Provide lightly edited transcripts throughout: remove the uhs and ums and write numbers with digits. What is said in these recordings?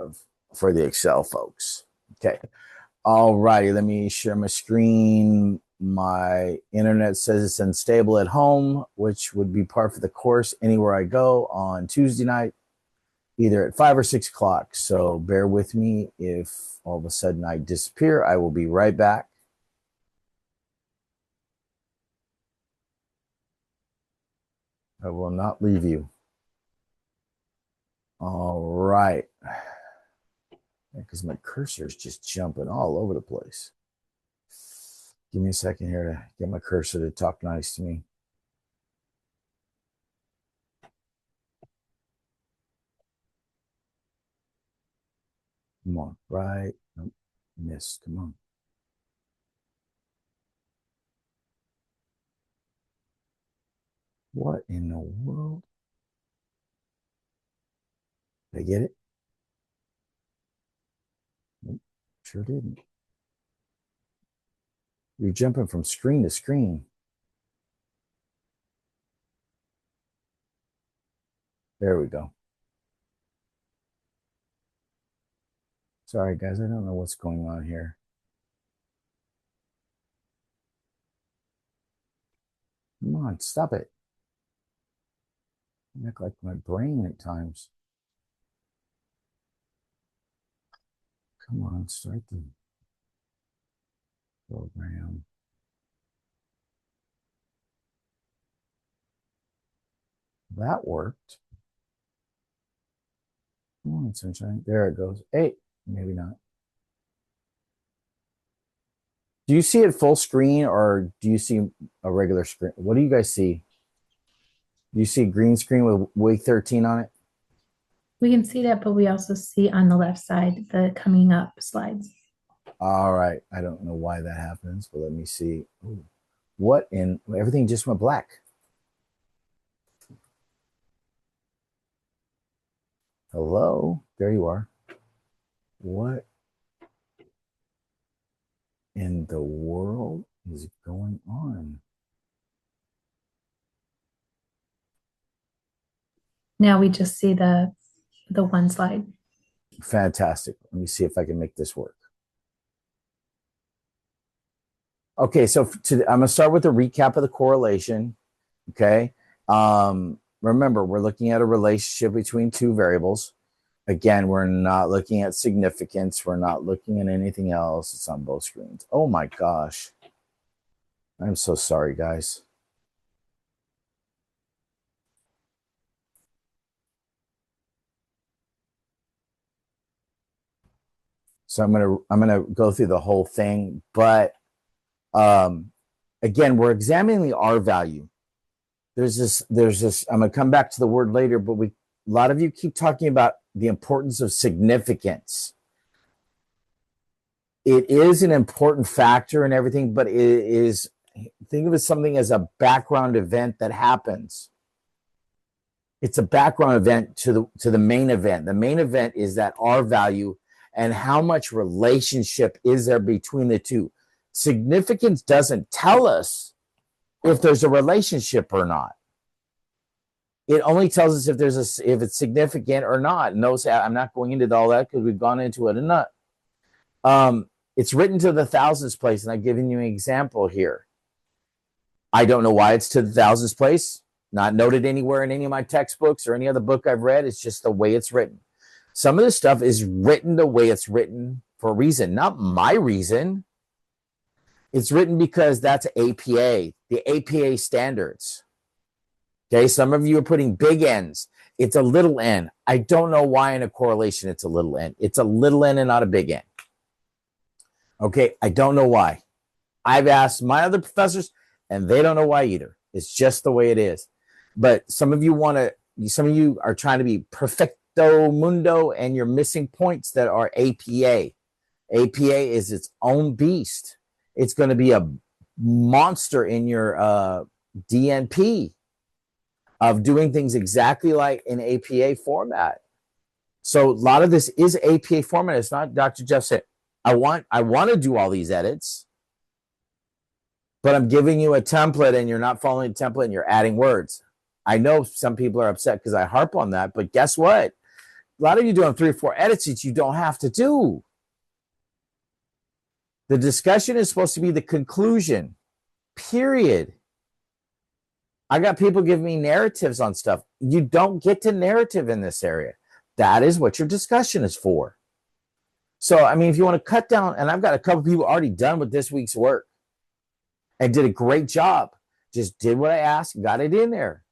have for the Excel folks. Okay. All righty. Let me share my screen. My internet says it's unstable at home, which would be par for the course anywhere I go on Tuesday night, either at 5 or 6 o'clock. So bear with me if all of a sudden I disappear. I will be right back. I will not leave you. All right. Because my cursor is just jumping all over the place. Give me a second here to get my cursor to talk nice to me. Come on, right? Nope. Miss, come on. What in the world? Did I get it? Nope, sure didn't. You're jumping from screen to screen. There we go. Sorry, guys. I don't know what's going on here. Come on, stop it. I act like my brain at times. Come on, start the program. That worked. Come on, sunshine. There it goes. Hey, maybe not. Do you see it full screen or do you see a regular screen? What do you guys see? Do you see a green screen with week 13 on it? We can see that, but we also see on the left side the coming up slides. All right. I don't know why that happens, but let me see. Ooh. What in everything just went black. Hello? There you are. What in the world is going on? Now we just see the one slide. Fantastic. Let me see if I can make this work. Okay, so I'm going to start with a recap of the correlation. Okay. Remember, we're looking at a relationship between two variables. Again, we're not looking at significance. We're not looking at anything else. It's on both screens. Oh my gosh. I'm so sorry, guys. So I'm gonna go through the whole thing, but again, we're examining the R value. There's this. I'm gonna come back to the word later, but a lot of you keep talking about the importance of significance. It is an important factor in everything, but it is, think of it something as a background event that happens. It's a background event to the main event. The main event is that R value and how much relationship is there between the two. Significance doesn't tell us if there's a relationship or not. It only tells us if it's significant or not. Notice I'm not going into all that because we've gone into it enough. It's written to the thousands place, and I've given you an example here. I don't know why it's to the thousands place. Not noted anywhere in any of my textbooks or any other book I've read. It's just the way it's written. Some of this stuff is written the way it's written for a reason, not my reason. It's written because that's APA, the APA standards. Okay, some of you are putting big N's. It's a little n. I don't know why in a correlation it's a little n. It's a little n and not a big N. Okay, I don't know why. I've asked my other professors, and they don't know why either. It's just the way it is. But some of you are trying to be perfecto mundo, and you're missing points that are APA. APA is its own beast. It's going to be a monster in your DNP of doing things exactly like in APA format. So a lot of this is APA format. It's not Dr. Jeff said, I want to do all these edits, but I'm giving you a template and you're not following the template and you're adding words. I know some people are upset because I harp on that, but guess what? lot of you doing 3 or 4 edits that you don't have to do. The discussion is supposed to be the conclusion, period. I got people giving me narratives on stuff. You don't get to narrative in this area. That is what your discussion is for. So, I mean, if you want to cut down, and I've got a couple people already done with this week's work and did a great job. Just did what I asked, got it in there.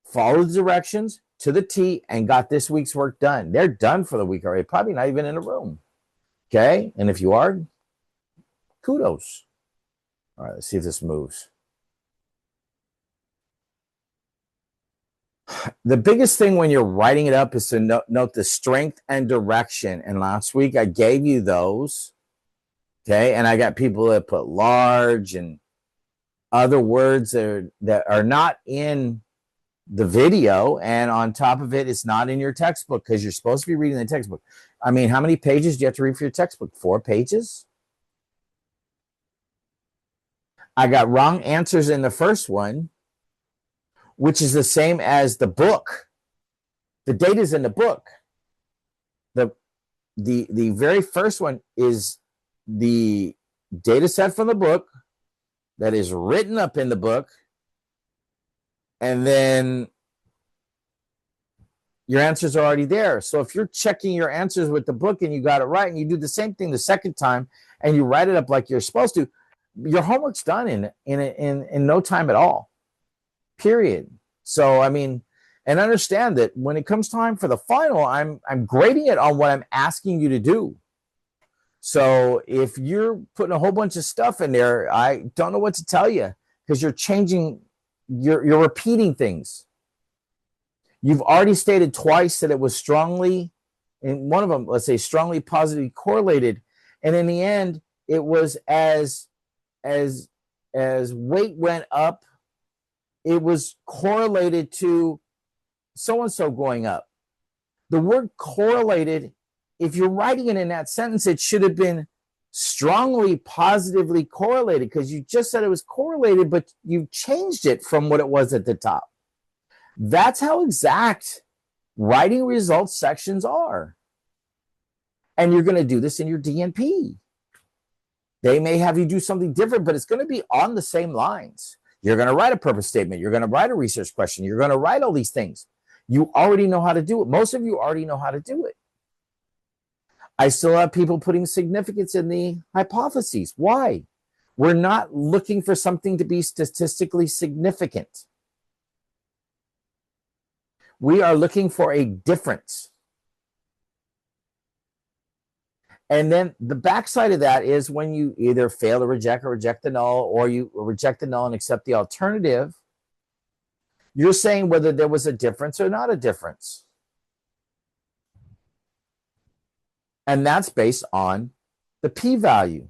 Followed the directions to the T and got this week's work done. They're done for the week already, probably not even in a room. Okay, and if you are, kudos. All right, let's see if this moves. The biggest thing when you're writing it up is to note the strength and direction. And last week I gave you those. Okay, and I got people that put large and other words that are not in the video, and on top of it, it's not in your textbook because you're supposed to be reading the textbook. I mean, how many pages do you have to read for your textbook? 4 pages? I got wrong answers in the first one, which is the same as the book. The data's in the book. The very first one is the data set from the book that is written up in the book, and then your answers are already there. So if you're checking your answers with the book and you got it right, and you do the same thing the second time and you write it up like you're supposed to, your homework's done in no time at all, period. So, I mean, and understand that when it comes time for the final, I'm grading it on what I'm asking you to do. So if you're putting a whole bunch of stuff in there, I don't know what to tell you, because you're changing, you're repeating things. You've already stated twice that it was strongly, in one of them, let's say strongly positively correlated. And in the end, it was as weight went up, it was correlated to so-and-so going up. The word correlated, if you're writing it in that sentence, it should have been strongly positively correlated, because you just said it was correlated, but you changed it from what it was at the top. That's how exact writing results sections are. And you're going to do this in your DNP. They may have you do something different, but it's going to be on the same lines. You're going to write a purpose statement. You're going to write a research question. You're going to write all these things. You already know how to do it. Most of you already know how to do it. I still have people putting significance in the hypotheses. Why? We're not looking for something to be statistically significant. We are looking for a difference. And then the backside of that is when you either fail to reject or reject the null, or you reject the null and accept the alternative, you're saying whether there was a difference or not a difference. And that's based on the p-value.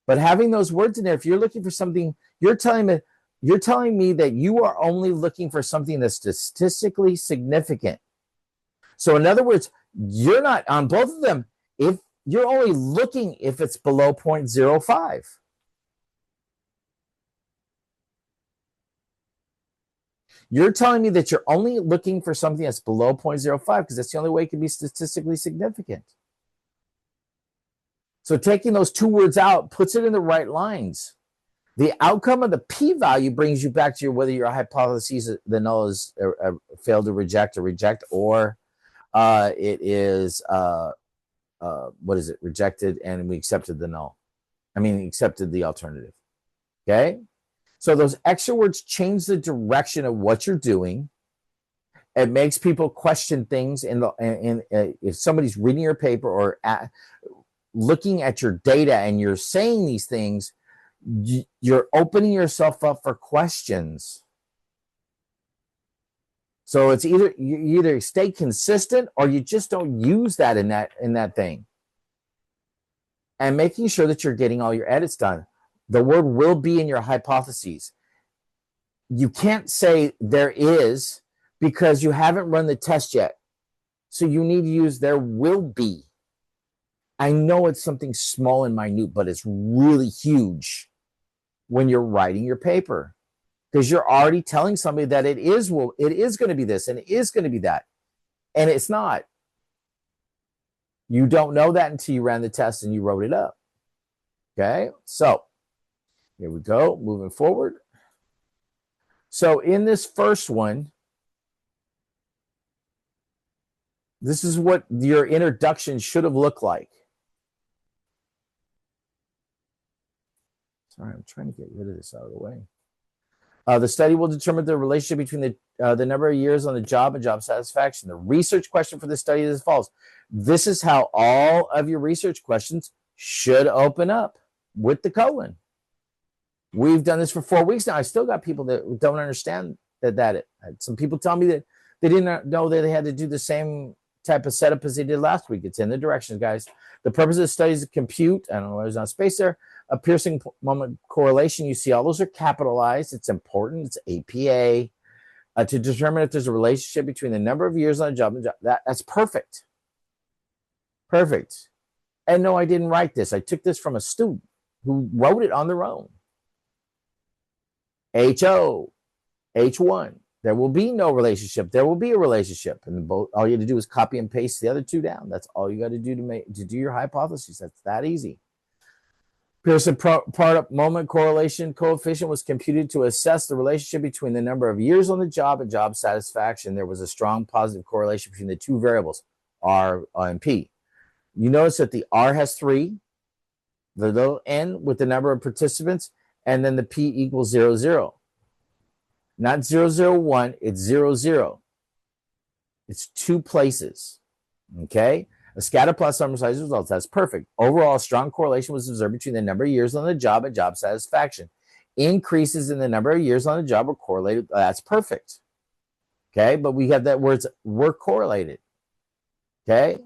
But having those words in there, if you're looking for something, you're telling me that you are only looking for something that's statistically significant. So in other words, you're not on both of them. If you're only looking if it's below 0.05. You're telling me that you're only looking for something that's below 0.05 because that's the only way it can be statistically significant. So taking those 2 words out puts it in the right lines. The outcome of the p-value brings you back to whether your hypothesis, the null is failed to reject, or it is what is it, rejected, and we accepted the null. Accepted the alternative. Okay, so those extra words change the direction of what you're doing. It makes people question things. If somebody's reading your paper or looking at your data and you're saying these things, you're opening yourself up for questions. So it's you either stay consistent or you just don't use that in that thing. And making sure that you're getting all your edits done. The word will be in your hypotheses. You can't say there is because you haven't run the test yet. So you need to use there will be. I know it's something small and minute, but it's really huge when you're writing your paper, because you're already telling somebody that it is going to be this and it is going to be that. And it's not. You don't know that until you ran the test and you wrote it up. Okay, so here we go, moving forward. So in this first one, this is what your introduction should have looked like. Sorry, I'm trying to get rid of this out of the way. The study will determine the relationship between the number of years on the job and job satisfaction. The research question for the study is as follows. This is how all of your research questions should open up with the colon. We've done this for 4 weeks now. I still got people that don't understand that. Some people tell me that they didn't know that they had to do the same type of setup as they did last week. It's in the directions, guys. The purpose of the study is to compute. I don't know why there's not space there. A piercing moment correlation. You see all those are capitalized. It's important. It's APA. To determine if there's a relationship between the number of years on a job and job. That's perfect. Perfect. And no, I didn't write this. I took this from a student who wrote it on their own. HO, H1. There will be no relationship. There will be a relationship. And both, all you have to do is copy and paste the other two down. That's all you got to do to do your hypothesis. That's that easy. Pearson part moment correlation coefficient was computed to assess the relationship between the number of years on the job and job satisfaction. There was a strong positive correlation between the two variables, R and P. You notice that the R has 3, the little n with the number of participants, and then the P equals 0, 0. Not 0, 0, 1, it's 0, 0. It's 2 places, okay? A scatter plot summarizes results. That's perfect. Overall, a strong correlation was observed between the number of years on the job and job satisfaction. Increases in the number of years on the job were correlated. That's perfect. Okay, but we have that words were correlated. Okay,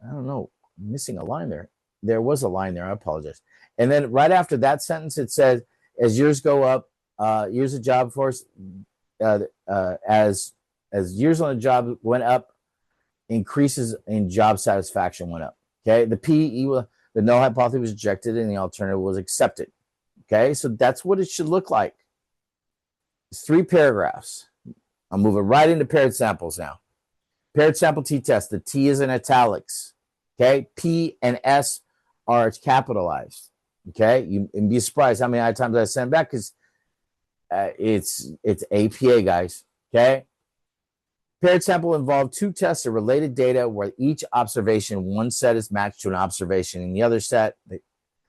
I don't know, I'm missing a line there. There was a line there. I apologize. And then right after that sentence, it says, as years go up, years of job force, as years on the job went up, increases in job satisfaction went up. Okay, the PE, the null hypothesis was rejected and the alternative was accepted. Okay, so that's what it should look like. It's 3 paragraphs. I'm moving right into paired samples now. Paired sample t-test. The T is in italics. Okay, P and S are capitalized. Okay, you and be surprised how many times I send back because it's APA, guys. Okay. Paired sample involved 2 tests of related data where each observation, one set is matched to an observation in the other set.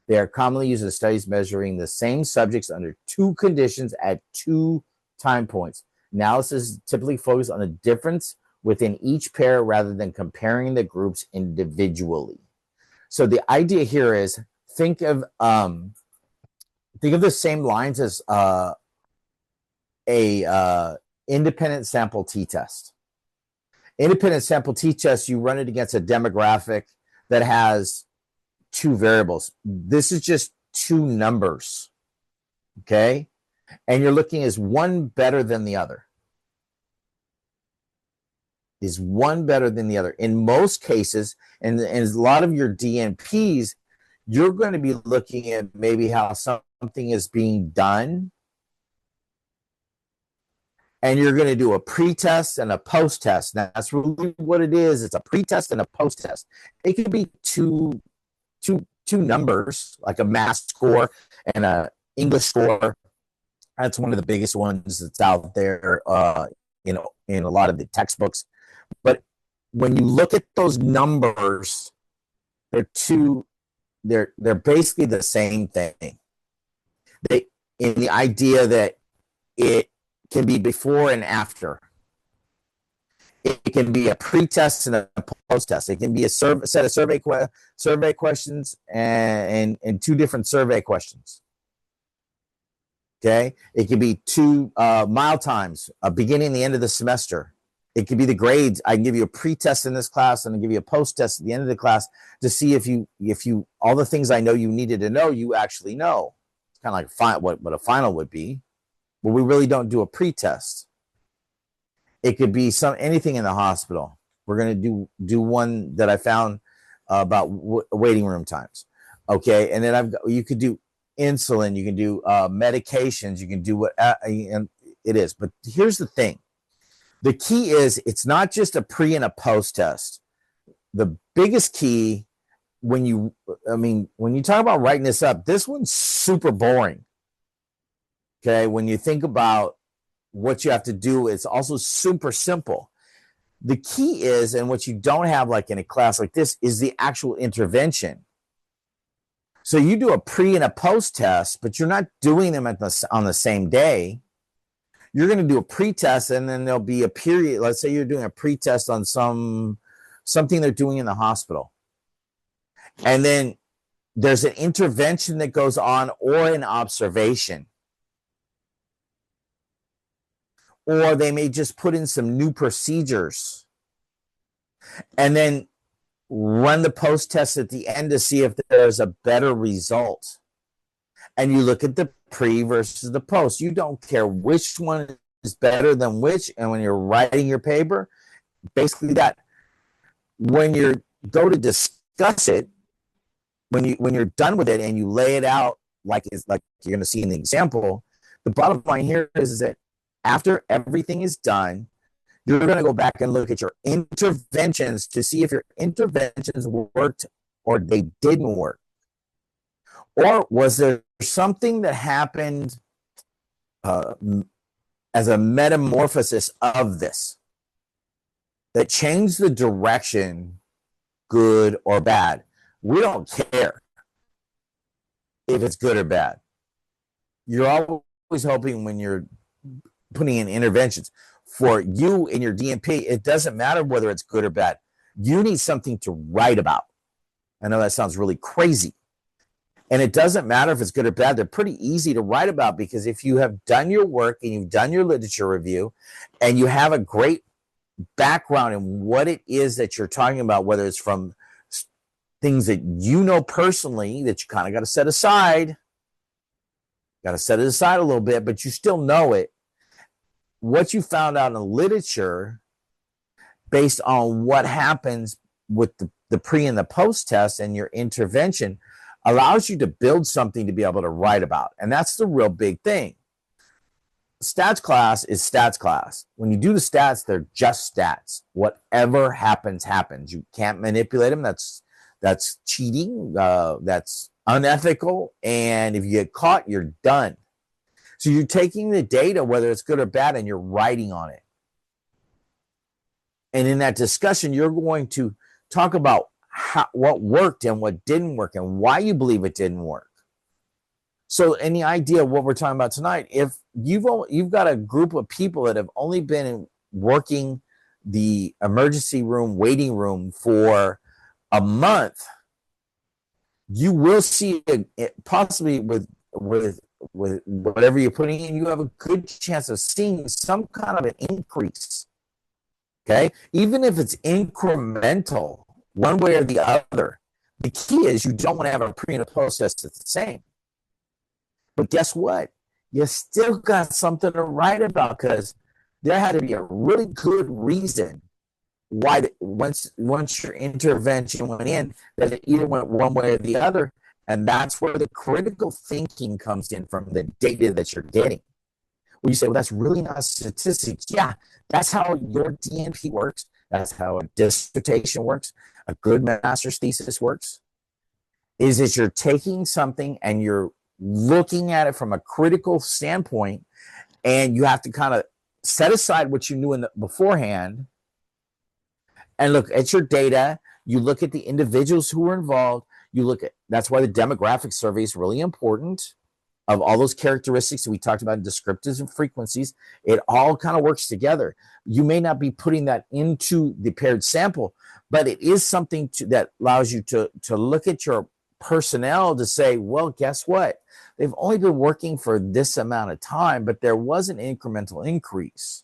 They are commonly used in studies measuring the same subjects under 2 conditions at 2 time points. Analysis typically focuses on the difference within each pair rather than comparing the groups individually. So the idea here is think of the same lines as a independent sample t-test. Independent sample t-test, you run it against a demographic that has 2 variables. This is just 2 numbers, okay? And you're looking, is one better than the other? Is one better than the other? In most cases, and a lot of your DNPs, you're going to be looking at maybe how something is being done, and you're going to do a pre-test and a post-test. Now, that's really what it is. It's a pre-test and a post-test. It could be two numbers, like a math score and a English score. That's one of the biggest ones that's out there, in a lot of the textbooks. But when you look at those numbers, they're basically the same thing. They, in the idea that it can be before and after. It can be a pre-test and a post-test. It can be a set of survey questions and 2 different survey questions. Okay, it could be 2 mile times, beginning and the end of the semester. It could be the grades. I can give you a pre-test in this class and then give you a post-test at the end of the class to see if you all the things I know you needed to know, you actually know. It's kind of like what a final would be. But we really don't do a pre-test. It could be anything in the hospital. We're going to do one that I found about waiting room times. Okay, and then you could do insulin, you can do medications, you can do what and it is. But here's the thing: The key is it's not just a pre and a post test. The biggest key when you talk about writing this up, this one's super boring. Okay. When you think about what you have to do, it's also super simple. The key is, and what you don't have like in a class like this, is the actual intervention. So you do a pre and a post test, but you're not doing them on the same day. You're going to do a pre-test, and then there'll be a period. Let's say you're doing a pre-test on something they're doing in the hospital. And then there's an intervention that goes on, or an observation. Or they may just put in some new procedures and then run the post-test at the end to see if there's a better result. And you look at the pre versus the post. You don't care which one is better than which. And when you're writing your paper, basically that, when you go to discuss it, when you're done with it and you lay it out like you're going to see in the example, the bottom line here is that after everything is done, you're going to go back and look at your interventions to see if your interventions worked or they didn't work. Or was there something that happened as a metamorphosis of this that changed the direction, good or bad? We don't care if it's good or bad. You're always hoping when you're putting in interventions for you in your DNP, it doesn't matter whether it's good or bad. You need something to write about. I know that sounds really crazy. And it doesn't matter if it's good or bad. They're pretty easy to write about, because if you have done your work and you've done your literature review and you have a great background in what it is that you're talking about, whether it's from things that you know personally that you kind of got to set aside, a little bit, but you still know it. What you found out in the literature based on what happens with the pre and the post test and your intervention allows you to build something to be able to write about. And that's the real big thing. Stats class is stats class. When you do the stats, they're just stats. Whatever happens, happens. You can't manipulate them. That's cheating. That's unethical. And if you get caught, you're done. So you're taking the data, whether it's good or bad, and you're writing on it. And in that discussion, you're going to talk about what worked and what didn't work and why you believe it didn't work. So any idea of what we're talking about tonight, if you've got a group of people that have only been working the emergency room, waiting room for a month, you will see possibly with whatever you're putting in, you have a good chance of seeing some kind of an increase. Okay. Even if it's incremental, one way or the other, the key is you don't want to have a pre and a post test that's the same. But guess what? You still got something to write about, because there had to be a really good reason why once your intervention went in, that it either went one way or the other. And that's where the critical thinking comes in from the data that you're getting. Well, you say, well, that's really not statistics. Yeah, that's how your DNP works. That's how a dissertation works. A good master's thesis works. Is that you're taking something and you're looking at it from a critical standpoint, and you have to kind of set aside what you knew beforehand and look at your data. You look at the individuals who were involved. That's why the demographic survey is really important. Of all those characteristics that we talked about, descriptives and frequencies, it all kind of works together. You may not be putting that into the paired sample, but it is something that allows you to look at your personnel to say, well, guess what? They've only been working for this amount of time, but there was an incremental increase.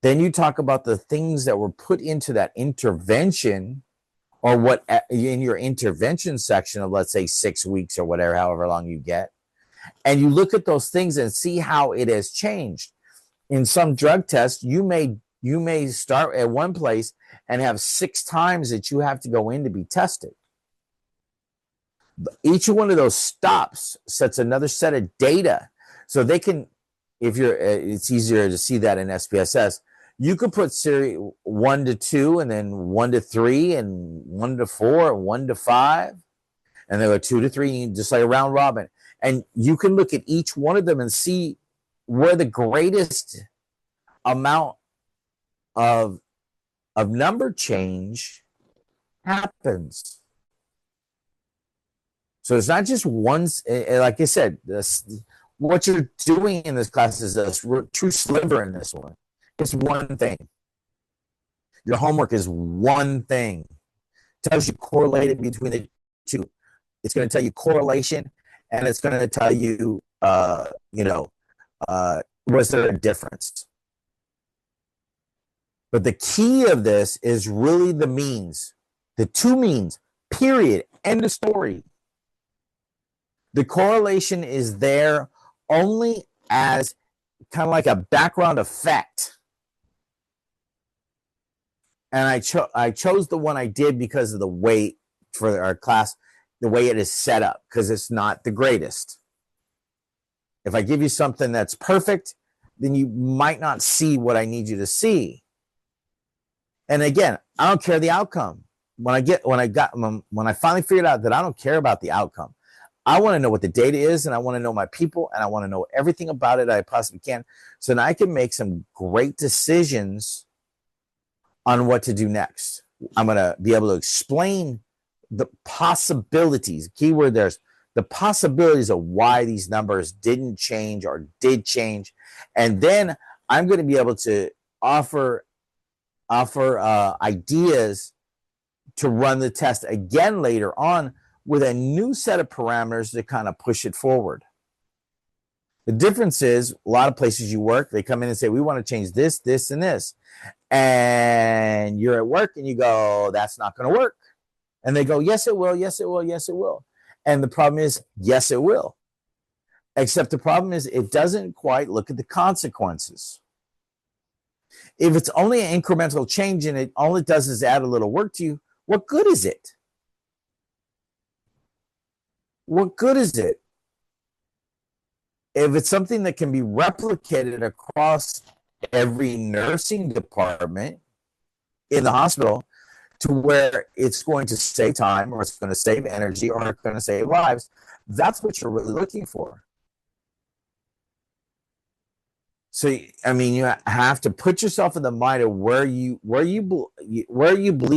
Then you talk about the things that were put into that intervention, or what in your intervention section of, let's say, 6 weeks or whatever, however long you get. And you look at those things and see how it has changed. In some drug tests, you may start at one place and have 6 times that you have to go in to be tested. Each one of those stops sets another set of data. So they can, it's easier to see that in SPSS. You could put series 1 to 2, and then 1 to 3, and 1 to 4, and 1 to 5, and then go 2 to 3, just like a round robin. And you can look at each one of them and see where the greatest amount of number change happens. So it's not just one. Like I said, what you're doing in this class is a true sliver in this one. It's one thing. Your homework is one thing. It tells you correlated between the two. It's going to tell you correlation, and it's going to tell you, was there a difference? But the key of this is really the means, the two means, period, end of story. The correlation is there only as kind of like a background effect. And I chose the one I did because of the way for our class, the way it is set up, because it's not the greatest. If I give you something that's perfect, then you might not see what I need you to see. And again, I don't care the outcome. When I finally figured out that I don't care about the outcome, I want to know what the data is, and I want to know my people, and I want to know everything about it I possibly can, so now I can make some great decisions on what to do next. I'm going to be able to explain the possibilities. Keyword there's the possibilities of why these numbers didn't change or did change, and then I'm going to be able to offer ideas to run the test again later on with a new set of parameters to kind of push it forward. The difference is a lot of places you work, they come in and say, we want to change this, this, and this. And you're at work and you go, that's not going to work. And they go, yes, it will. Yes, it will. Yes, it will. And the problem is, yes, it will. Except the problem is it doesn't quite look at the consequences. If it's only an incremental change and all it does is add a little work to you, what good is it? What good is it? If it's something that can be replicated across every nursing department in the hospital to where it's going to save time, or it's going to save energy, or it's going to save lives, that's what you're really looking for. So, I mean, you have to put yourself in the mind of where you believe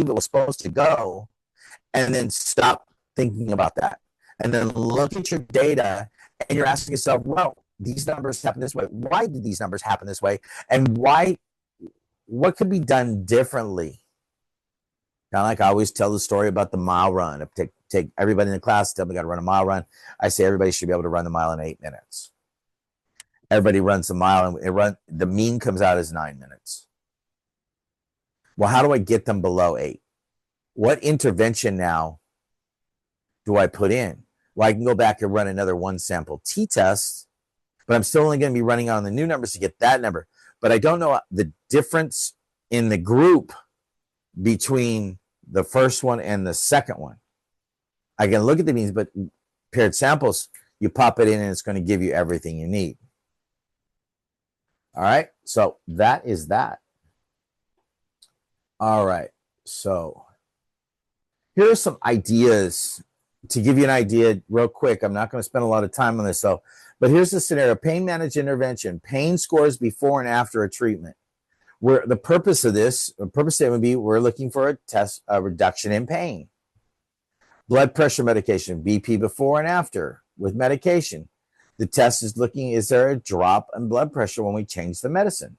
it was supposed to go, and then stop thinking about that. And then look at your data, and you're asking yourself, well, these numbers happen this way. Why did these numbers happen this way? And what could be done differently? Kind of like I always tell the story about the mile run. Take everybody in the class, tell me got to run a mile run. I say everybody should be able to run the mile in 8 minutes. Everybody runs the mile, and the mean comes out as 9 minutes. Well, how do I get them below 8? What intervention now do I put in? Well, I can go back and run another one sample t-test, but I'm still only going to be running on the new numbers to get that number. But I don't know the difference in the group between the first one and the second one. I can look at the means, but paired samples, you pop it in and it's going to give you everything you need. All right, so that is that. All right, so here are some ideas to give you an idea real quick. I'm not going to spend a lot of time on this, though, but here's the scenario. Pain managed intervention, pain scores before and after a treatment. Where the purpose of this, the purpose statement would be we're looking for a reduction in pain. Blood pressure medication, BP before and after with medication. The test is looking, is there a drop in blood pressure when we change the medicine?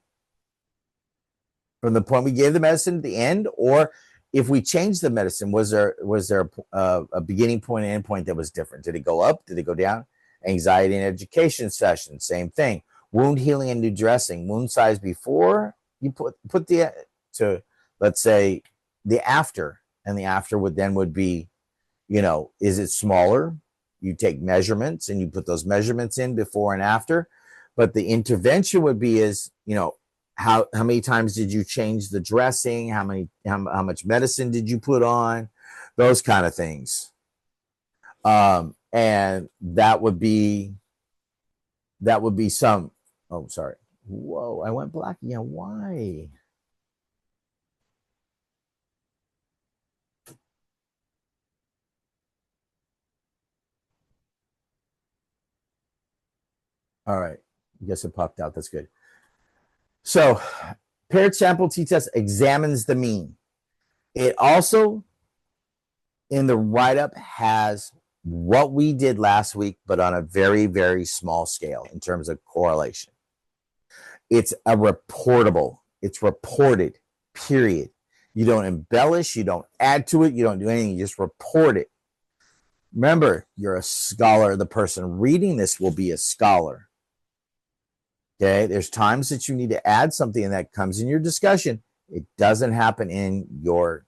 From the point we gave the medicine at the end, or if we changed the medicine, was there a beginning point and end point that was different? Did it go up? Did it go down? Anxiety and education session, same thing. Wound healing and new dressing. Wound size before you put to, let's say, the after, and the after would be, is it smaller? You take measurements and you put those measurements in before and after. But the intervention would be how many times did you change the dressing? How much medicine did you put on? Those kind of things. And that would be some. Oh, sorry. Whoa, I went black again. Why? All right. I guess it popped out. That's good. So paired sample t-test examines the mean. It also, in the write-up, has what we did last week, but on a very, very small scale in terms of correlation. It's a reportable. It's reported, period. You don't embellish. You don't add to it. You don't do anything. You just report it. Remember, you're a scholar. The person reading this will be a scholar. Okay, there's times that you need to add something and that comes in your discussion. It doesn't happen in your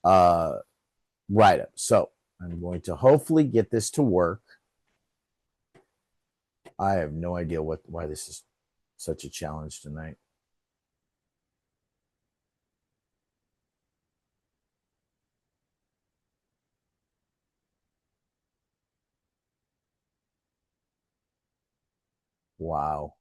write-up. So I'm going to hopefully get this to work. I have no idea why this is such a challenge tonight. Wow.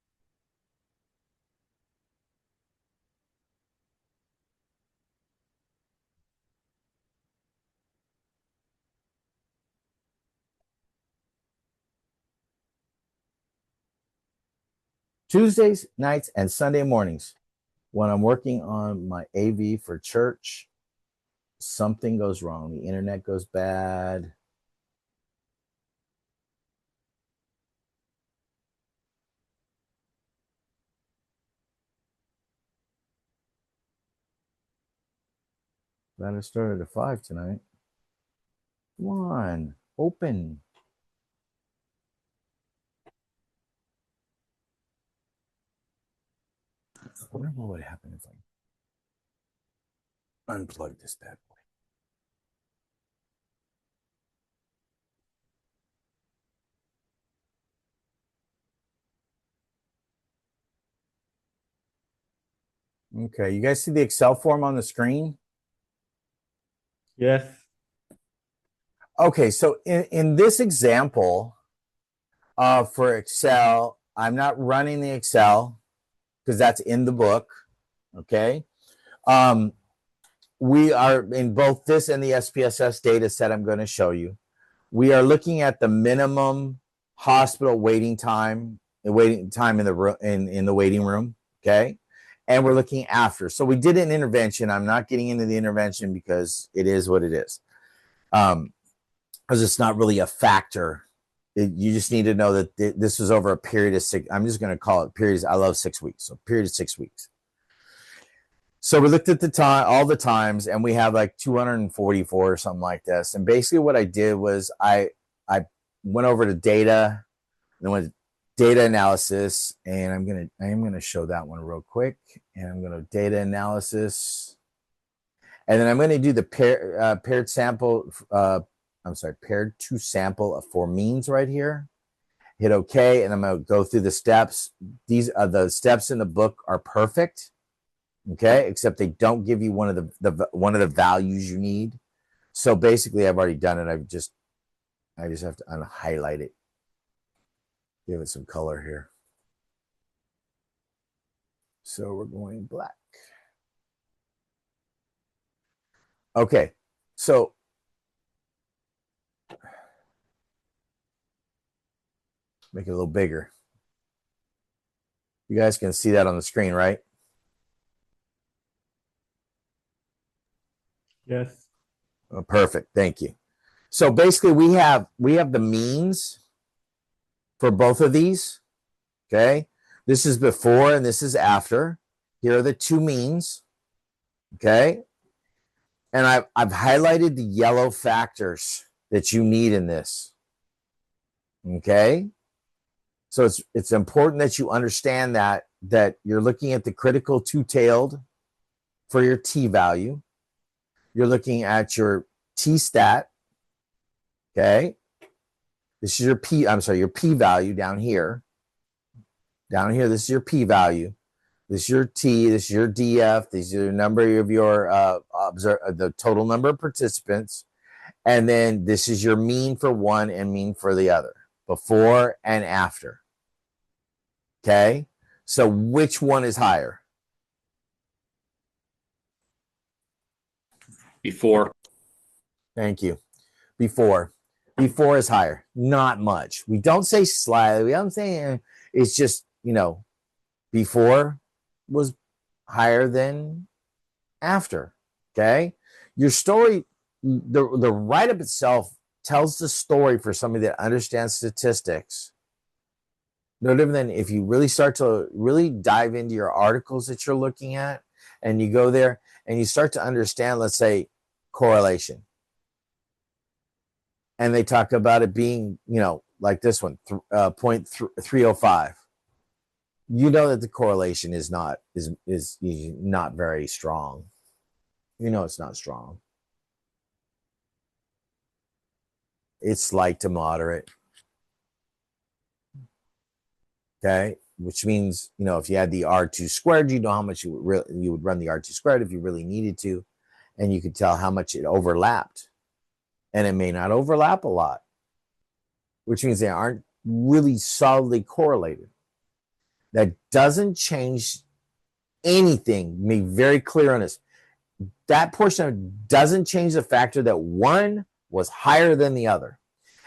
Tuesdays, nights, and Sunday mornings, when I'm working on my AV for church, something goes wrong. The internet goes bad. Glad I started at 5 tonight. Come on, open. I wonder what would happen if I unplug this bad boy. Okay, you guys see the Excel form on the screen? Yes. Okay, so in this example for Excel, I'm not running the Excel because that's in the book. Okay. We are in both this and the SPSS data set I'm going to show you. We are looking at the minimum hospital waiting time in the waiting room. Okay. And we're looking after. So we did an intervention. I'm not getting into the intervention because it is what it is. Because it's not really a factor. You just need to know that this was over a period of 6. I'm just going to call it periods. I love 6 weeks. So period of 6 weeks. So we looked at the time, all the times, and we have like 244 or something like this. And basically what I did was I went over to data, and went to data analysis, and I am gonna show that one real quick. And I'm gonna data analysis, and then I'm gonna do the paired sample. Paired to sample for means right here. Hit OK, and I'm gonna go through the steps. These are the steps in the book are perfect. Okay, except they don't give you one of the values you need. So basically, I've already done it. I just have to unhighlight it, give it some color here. So we're going black. Okay, so make it a little bigger. You guys can see that on the screen, right? Yes. Oh, perfect. Thank you. So basically, we have the means for both of these. Okay, this is before and this is after. Here are the two means. Okay, and I've highlighted the yellow factors that you need in this. Okay, so it's important that you understand that you're looking at the critical two-tailed for your t value. You're looking at your t stat. Okay, this is your your p value down here. Down here, this is your p value. This is your t. This is your df. These are the number of your the total number of participants, and then this is your mean for one and mean for the other, before and after. Okay, so which one is higher? Before. Thank you. Before is higher. Not much. We don't say slightly. We don't say It's just, before was higher than after. Okay. Your story, the write up itself tells the story for somebody that understands statistics. No different than if you really start to really dive into your articles that you're looking at and you go there and you start to understand, let's say, correlation. And they talk about it being, like this one, 0.305. You know that the correlation is not very strong. It's not strong. It's light to moderate. Okay, which means, if you had the R2 squared, you know how much you would run the R2 squared if you really needed to, and you could tell how much it overlapped. And it may not overlap a lot, which means they aren't really solidly correlated. That doesn't change anything. Be very clear on this. That portion doesn't change the factor that one was higher than the other.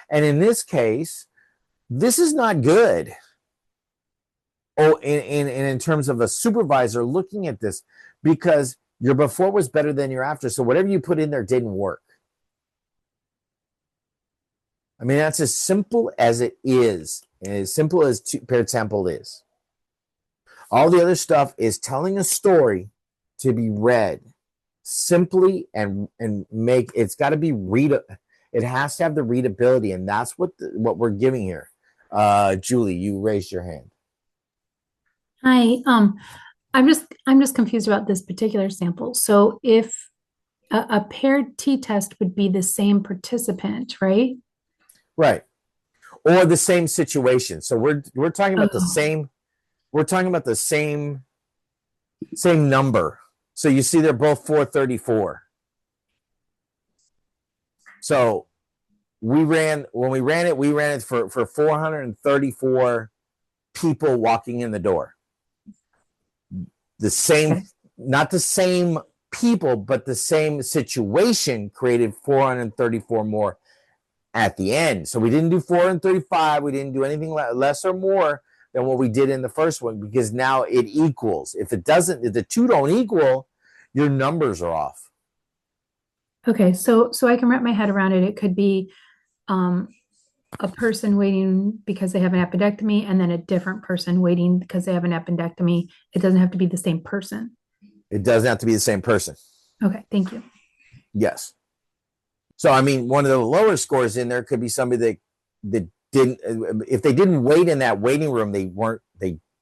And in this case, this is not good. Oh, in terms of a supervisor looking at this, because your before was better than your after. So whatever you put in there didn't work. I mean, that's as simple as it is, and as simple as paired sample is. All the other stuff is telling a story to be read simply and make it's got to be it has to have the readability, and that's what we're giving here. Julie, you raised your hand. Hi, I'm just confused about this particular sample. So if a paired t-test would be the same participant, right? Right. Or the same situation. So we're talking about the same, same number. So you see they're both 434. So when we ran it for 434 people walking in the door. The same, okay. Not the same people, but the same situation created 434 more at the end. So we didn't do 435. We didn't do anything less or more than what we did in the first one, because now it equals. If the two don't equal, your numbers are off. Okay, so I can wrap my head around it. It could be a person waiting because they have an appendectomy, and then a different person waiting because they have an appendectomy. It doesn't have to be the same person. It doesn't have to be the same person. Okay, thank you. Yes. So, I mean, one of the lower scores in there could be somebody that didn't, if they didn't wait in that waiting room, they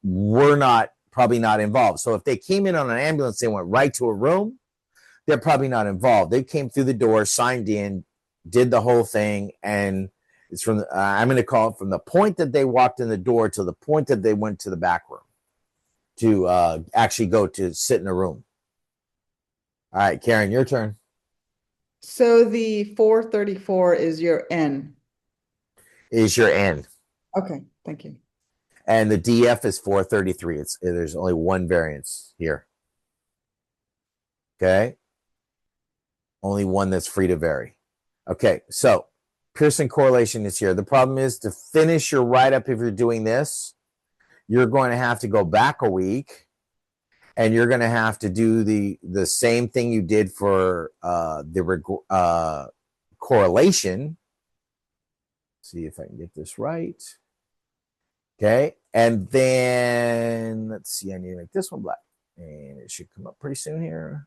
were not probably not involved. So if they came in on an ambulance, they went right to a room, they're probably not involved. They came through the door, signed in, did the whole thing, and it's from I'm going to call it from the point that they walked in the door to the point that they went to the back room to actually go to sit in a room. All right, Karen, your turn. So the 434 is your N. Is your N. Okay, thank you. And the DF is 433. There's only one variance here. Okay. Only one that's free to vary. Okay, so Pearson correlation is here. The problem is, to finish your write-up, if you're doing this, you're going to have to go back a week, and you're going to have to do the same thing you did for the correlation. See if I can get this right. Okay, and then let's see, I need to make this one black, and it should come up pretty soon here.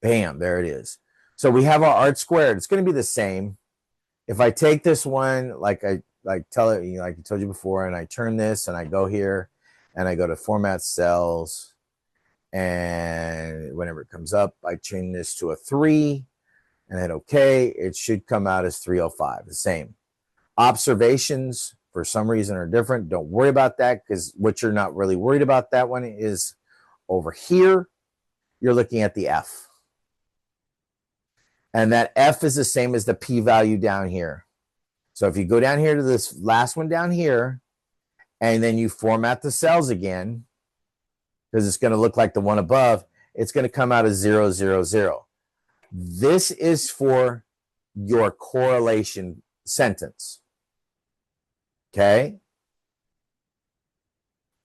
Bam, there it is. So we have our art squared. It's going to be the same. If I take this one, like I told you before, and I turn this and I go here and I go to format cells, and whenever it comes up, I change this to a 3 and hit OK. It should come out as 305, the same. Observations, for some reason, are different. Don't worry about that, because what you're not really worried about that one is over here, you're looking at the F. And that F is the same as the p-value down here. So if you go down here to this last one down here, and then you format the cells again, because it's going to look like the one above, it's going to come out as 0, 0, 0. This is for your correlation sentence. Okay?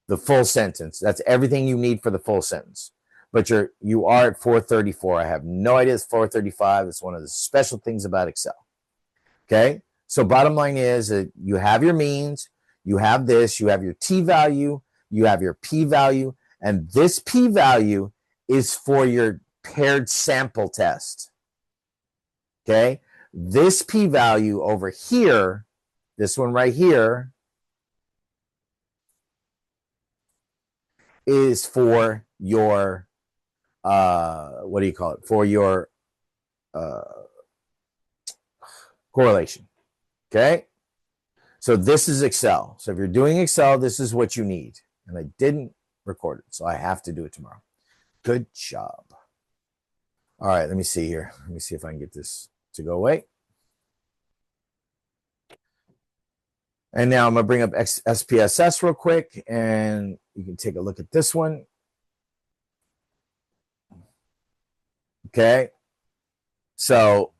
the full sentence. That's everything you need for the full sentence. But you are at 434. I have no idea it's 435. It's one of the special things about Excel. Okay. So bottom line is that you have your means, you have this, you have your t value, you have your p value, and this p value is for your paired sample test. Okay. This p value over here, this one right here, is for your what do you call it? For your correlation. Okay. So this is Excel. So if you're doing Excel, this is what you need. And I didn't record it, so I have to do it tomorrow. Good job. All right, let me see here. Let me see if I can get this to go away. And now I'm going to bring up SPSS real quick, and you can take a look at this one. Okay. So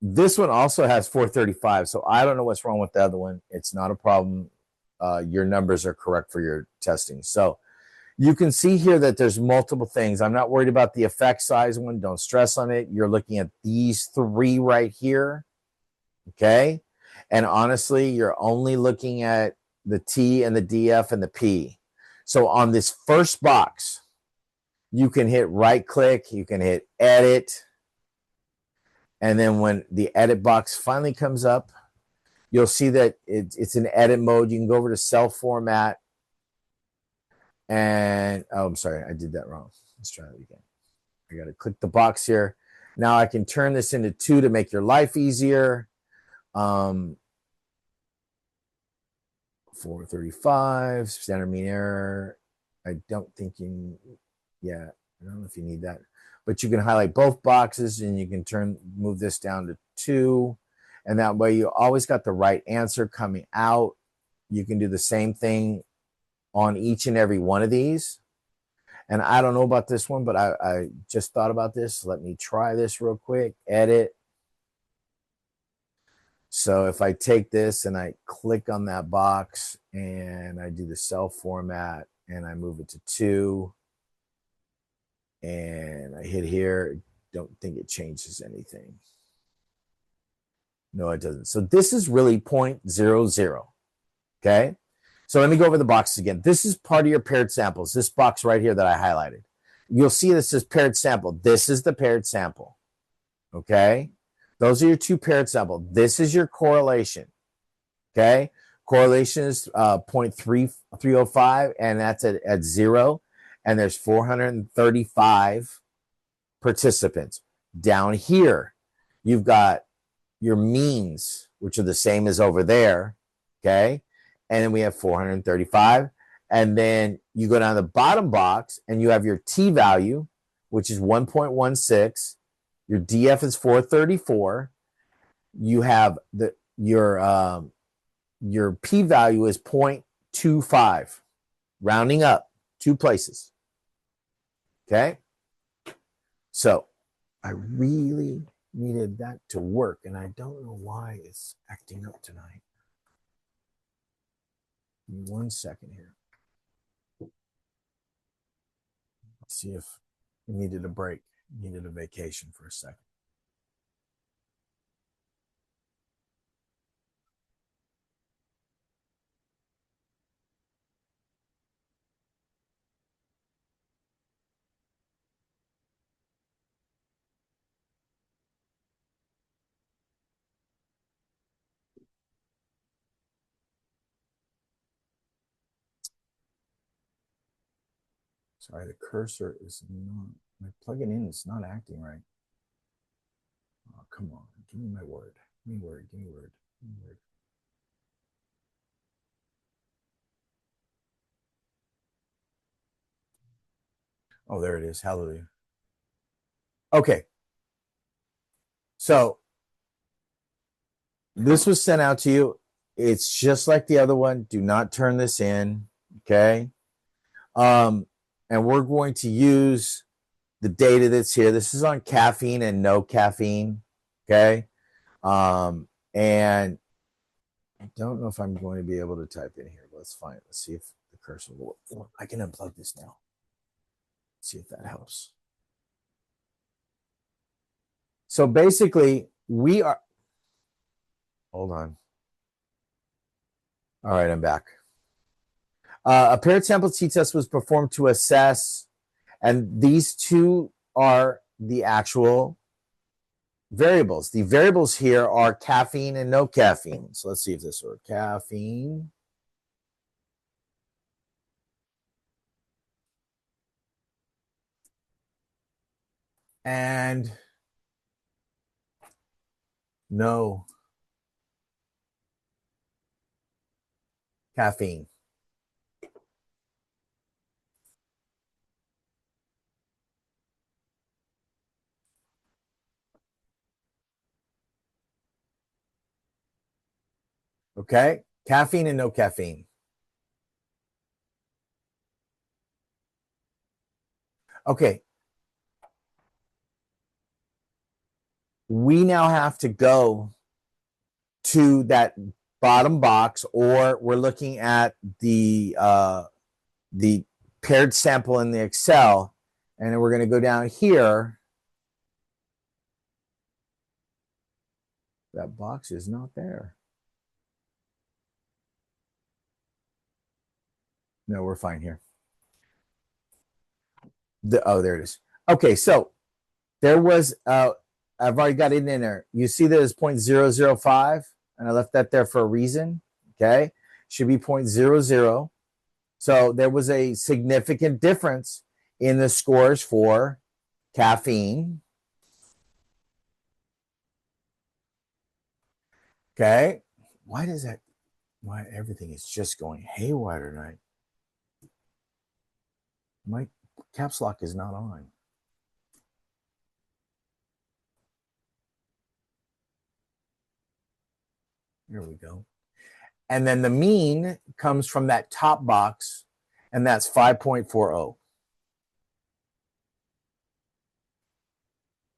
this one also has 435. So I don't know what's wrong with the other one. It's not a problem. Your numbers are correct for your testing. So you can see here that there's multiple things. I'm not worried about the effect size one. Don't stress on it. You're looking at these three right here. Okay. And honestly, you're only looking at the T and the DF and the P. So on this first box, you can hit right click, you can hit edit. And then when the edit box finally comes up, you'll see that it's in edit mode. You can go over to cell format. And, oh, I'm sorry, I did that wrong. Let's try it again. I got to click the box here. Now I can turn this into 2 to make your life easier. 435, standard mean error. I don't think you, yeah, I don't know if you need that. But you can highlight both boxes and you can move this down to 2. And that way you always got the right answer coming out. You can do the same thing on each and every one of these. And I don't know about this one, but I just thought about this. Let me try this real quick. Edit. So if I take this and I click on that box and I do the cell format and I move it to 2 and I hit here, don't think it changes anything. No, it doesn't. So this is really 0.00. Okay. So let me go over the boxes again. This is part of your paired samples. This box right here that I highlighted. You'll see this says paired sample. This is the paired sample. Okay. Those are your 2 paired sample. This is your correlation. Okay. Correlation is 0.305, and that's at 0. And there's 435 participants. Down here, you've got your means, which are the same as over there. Okay. And then we have 435. And then you go down the bottom box and you have your T value, which is 1.16. Your DF is 434. You have your P value is 0.25, rounding up 2 places. Okay. So I really needed that to work, and I don't know why it's acting up tonight. Give me 1 second here. Let's see if you needed a break, needed a vacation for a second. Sorry, the cursor is not, my plug-in in is not acting right. Oh, come on, give me my word. Give me word, give me word, give me word. Oh, there it is. Hallelujah. Okay. So this was sent out to you. It's just like the other one. Do not turn this in. Okay. And we're going to use the data that's here. This is on caffeine and no caffeine. Okay. And I don't know if I'm going to be able to type in here. Let's find it. Let's see if the cursor. I can unplug this now. See if that helps. So basically, we are. Hold on. All right, I'm back. A paired sample t-test was performed to assess, and these two are the actual variables. The variables here are caffeine and no caffeine. So let's see if this works. Caffeine. And no caffeine. Okay, caffeine and no caffeine. Okay. We now have to go to that bottom box, or we're looking at the paired sample in the Excel, and then we're going to go down here. That box is not there. No, we're fine here. Oh, there it is. Okay, so there was, I've already got it in there. You see that it's 0.005, and I left that there for a reason. Okay, should be 0.00. So there was a significant difference in the scores for caffeine. Okay, why does that? Why everything is just going haywire tonight? My caps lock is not on. There we go. And then the mean comes from that top box, and that's 5.40.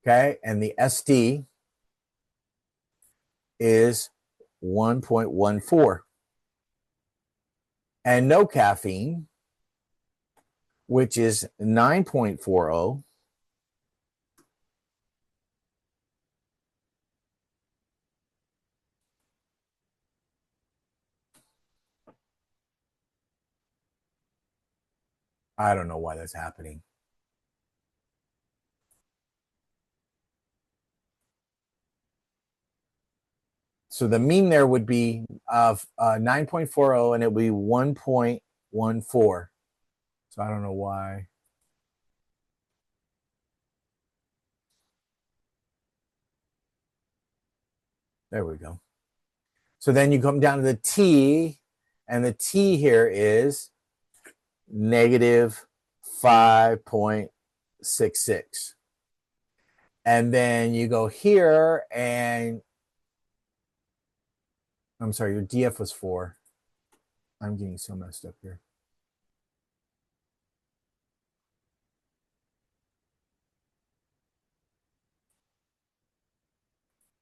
Okay, and the SD is 1.14. And no caffeine, which is 9.40. I don't know why that's happening. So the mean there would be of 9.40, and it would be 1.14. So I don't know why. There we go. So then you come down to the T, and the T here is negative 5.66. And then you go here, and I'm sorry, your DF was 4. I'm getting so messed up here.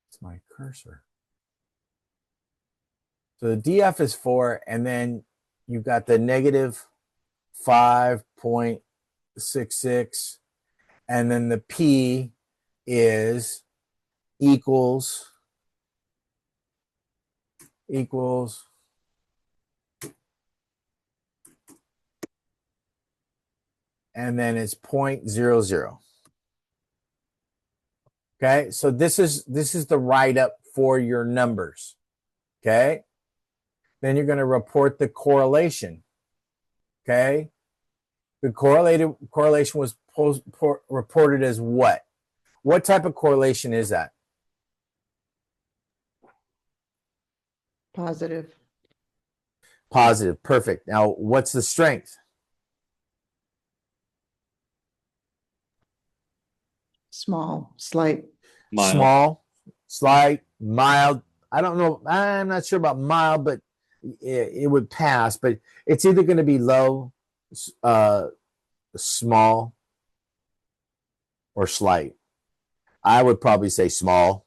It's my cursor. So the DF is 4, and then you've got the negative 5.66, and then the P is equals, and then it's 0.00. Okay, so this is the write-up for your numbers. Okay, then you're going to report the correlation. Okay, the correlation was reported as what? What type of correlation is that? Positive. Positive. Perfect. Now, what's the strength? Small, slight. Mild. Small, slight, mild. I don't know. I'm not sure about mild, but it would pass. But it's either going to be low, small, or slight. I would probably say small.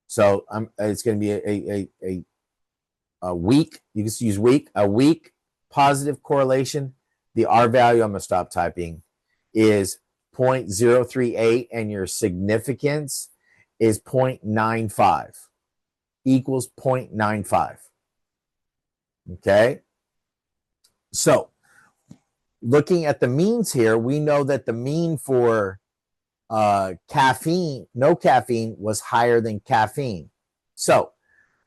So it's going to be a weak. You can use weak. A weak positive correlation, the R value, I'm going to stop typing, is 0.038, and your significance is 0.95, equals 0.95. Okay? So, looking at the means here, we know that the mean for caffeine, no caffeine, was higher than caffeine. So,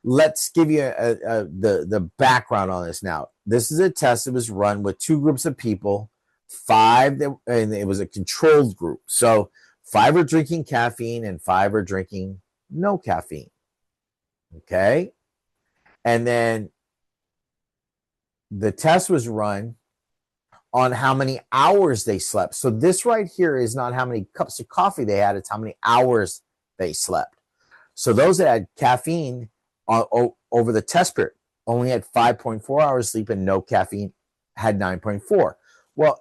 let's give you the background on this now. This is a test that was run with 2 groups of people, 5, and it was a controlled group. So 5 are drinking caffeine and 5 are drinking no caffeine. Okay? And then the test was run on how many hours they slept. So this right here is not how many cups of coffee they had, it's how many hours they slept. So those that had caffeine over the test period only had 5.4 hours sleep, and no caffeine had 9.4. Well,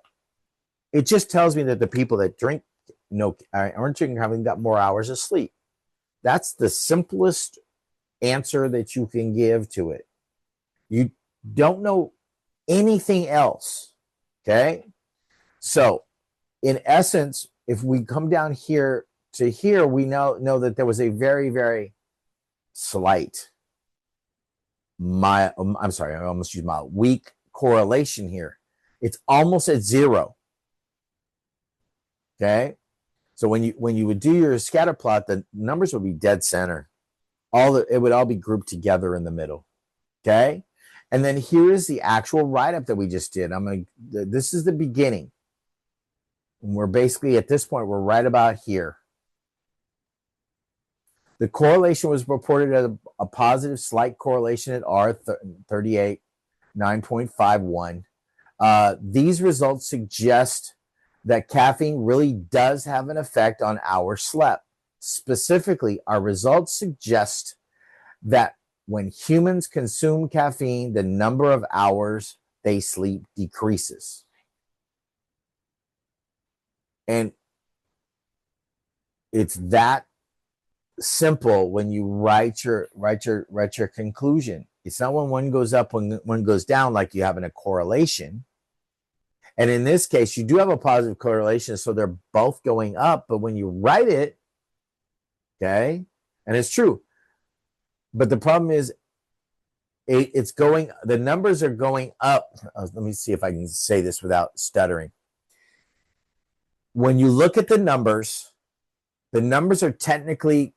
it just tells me that the people that drink aren't drinking caffeine got more hours of sleep. That's the simplest answer that you can give to it. You don't know anything else. Okay? So, in essence, if we come down here to here, we know that there was a very, very slight, I almost used mild, weak correlation here. It's almost at 0. Okay? So when you would do your scatter plot, the numbers would be dead center. It would all be grouped together in the middle. Okay? And then here is the actual write-up that we just did. This is the beginning. And we're basically, at this point, we're right about here. The correlation was reported as a positive slight correlation at R 38, 9.51. These results suggest that caffeine really does have an effect on hours slept. Specifically, our results suggest that when humans consume caffeine, the number of hours they sleep decreases. And it's that simple when you write your conclusion. It's not when one goes up, when one goes down, like you have in a correlation. And in this case, you do have a positive correlation, so they're both going up. But when you write it, okay, and it's true, but the problem is the numbers are going up. Let me see if I can say this without stuttering. When you look at the numbers are technically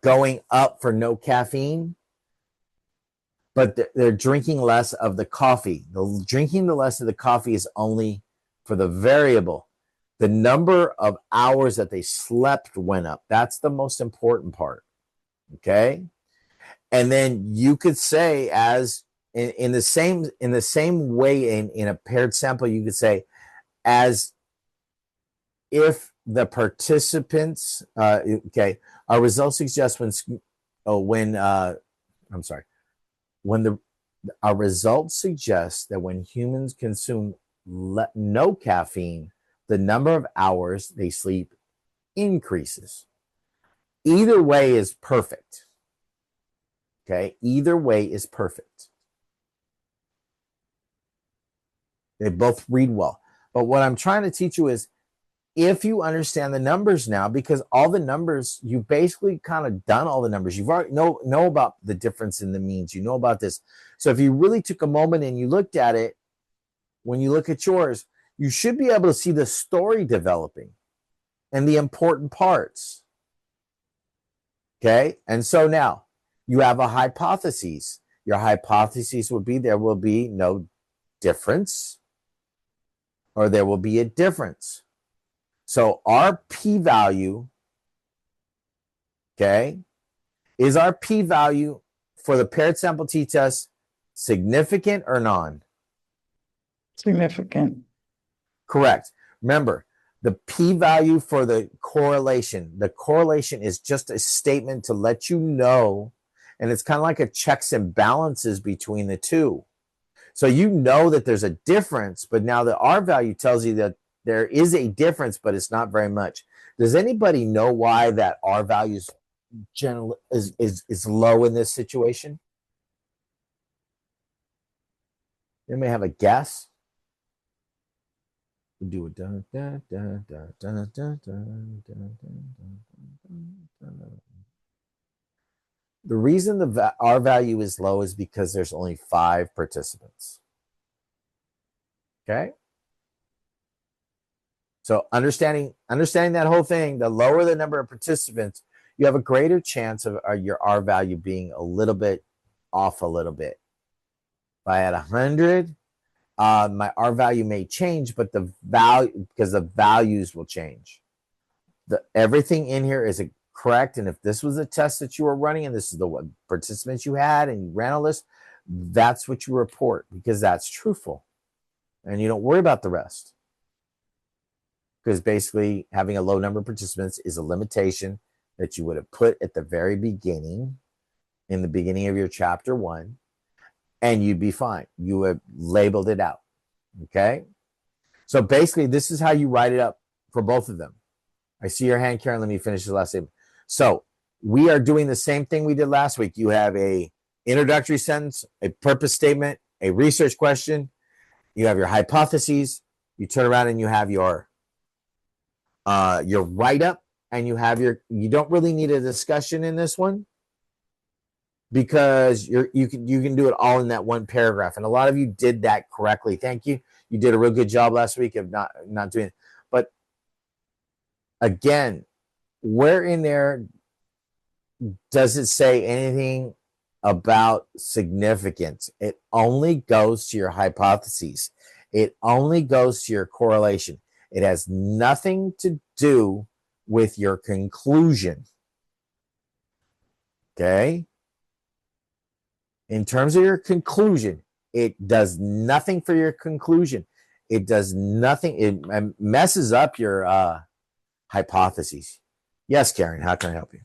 going up for no caffeine, but they're drinking less of the coffee. Drinking the less of the coffee is only for the variable. The number of hours that they slept went up. That's the most important part. Okay? And then you could say, as in the same way in a paired sample, you could say, as if the participants, our results suggest our results suggest that when humans consume no caffeine, the number of hours they sleep increases. Either way is perfect. Okay, either way is perfect. They both read well. But what I'm trying to teach you is, if you understand the numbers now, because all the numbers, you basically kind of done all the numbers. You've already know about the difference in the means. You know about this. So if you really took a moment and you looked at it, when you look at yours, you should be able to see the story developing and the important parts. Okay? And so now you have a hypothesis. Your hypothesis would be there will be no difference, or there will be a difference. So our p-value, okay, is our p-value for the paired sample t-test significant or non? Significant. Correct. Remember, the p-value for the correlation is just a statement to let you know, and it's kind of like a checks and balances between the two. So you know that there's a difference, but now the R value tells you that there is a difference, but it's not very much. Does anybody know why that R value is low in this situation? Anybody have a guess? We do it. Dun, dun, dun, dun, dun, dun, dun, dun, dun. The reason the R value is low is because there's only 5 participants. Okay. So understanding that whole thing, the lower the number of participants, you have a greater chance of your R value being a little bit off a little bit. If I had 100, my R value may change, but the value, because the values will change. Everything in here is correct. And if this was a test that you were running and this is the participants you had and you ran a list, that's what you report because that's truthful. And you don't worry about the rest. Because basically having a low number of participants is a limitation that you would have put at the very beginning, in the beginning of your chapter 1, and you'd be fine. You have labeled it out. Okay. So basically this is how you write it up for both of them. I see your hand, Karen. Let me finish the last statement. So we are doing the same thing we did last week. You have a introductory sentence, a purpose statement, a research question. You have your hypotheses. You turn around and you have your write-up, and you don't really need a discussion in this one because you can do it all in that one paragraph. And a lot of you did that correctly. Thank you. You did a real good job last week of not doing it. But again, where in there does it say anything about significance? It only goes to your hypotheses. It only goes to your correlation. It has nothing to do with your conclusion. Okay? In terms of your conclusion, it does nothing for your conclusion. It does nothing. It messes up your hypotheses. Yes, Karen, how can I help you?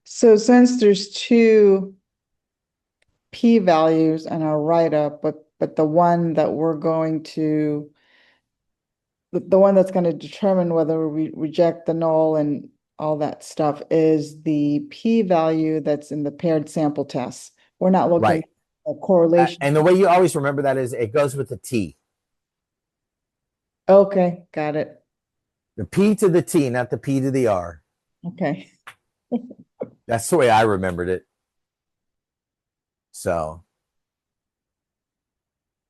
So since there's 2 p-values in our write-up, but the one that we're going to, the one that's going to determine whether we reject the null and all that stuff is the p-value that's in the paired sample tests. We're not looking Right. at a correlation. And the way you always remember that is it goes with the T. Okay, got it. The P to the T, not the P to the R. Okay. That's the way I remembered it. So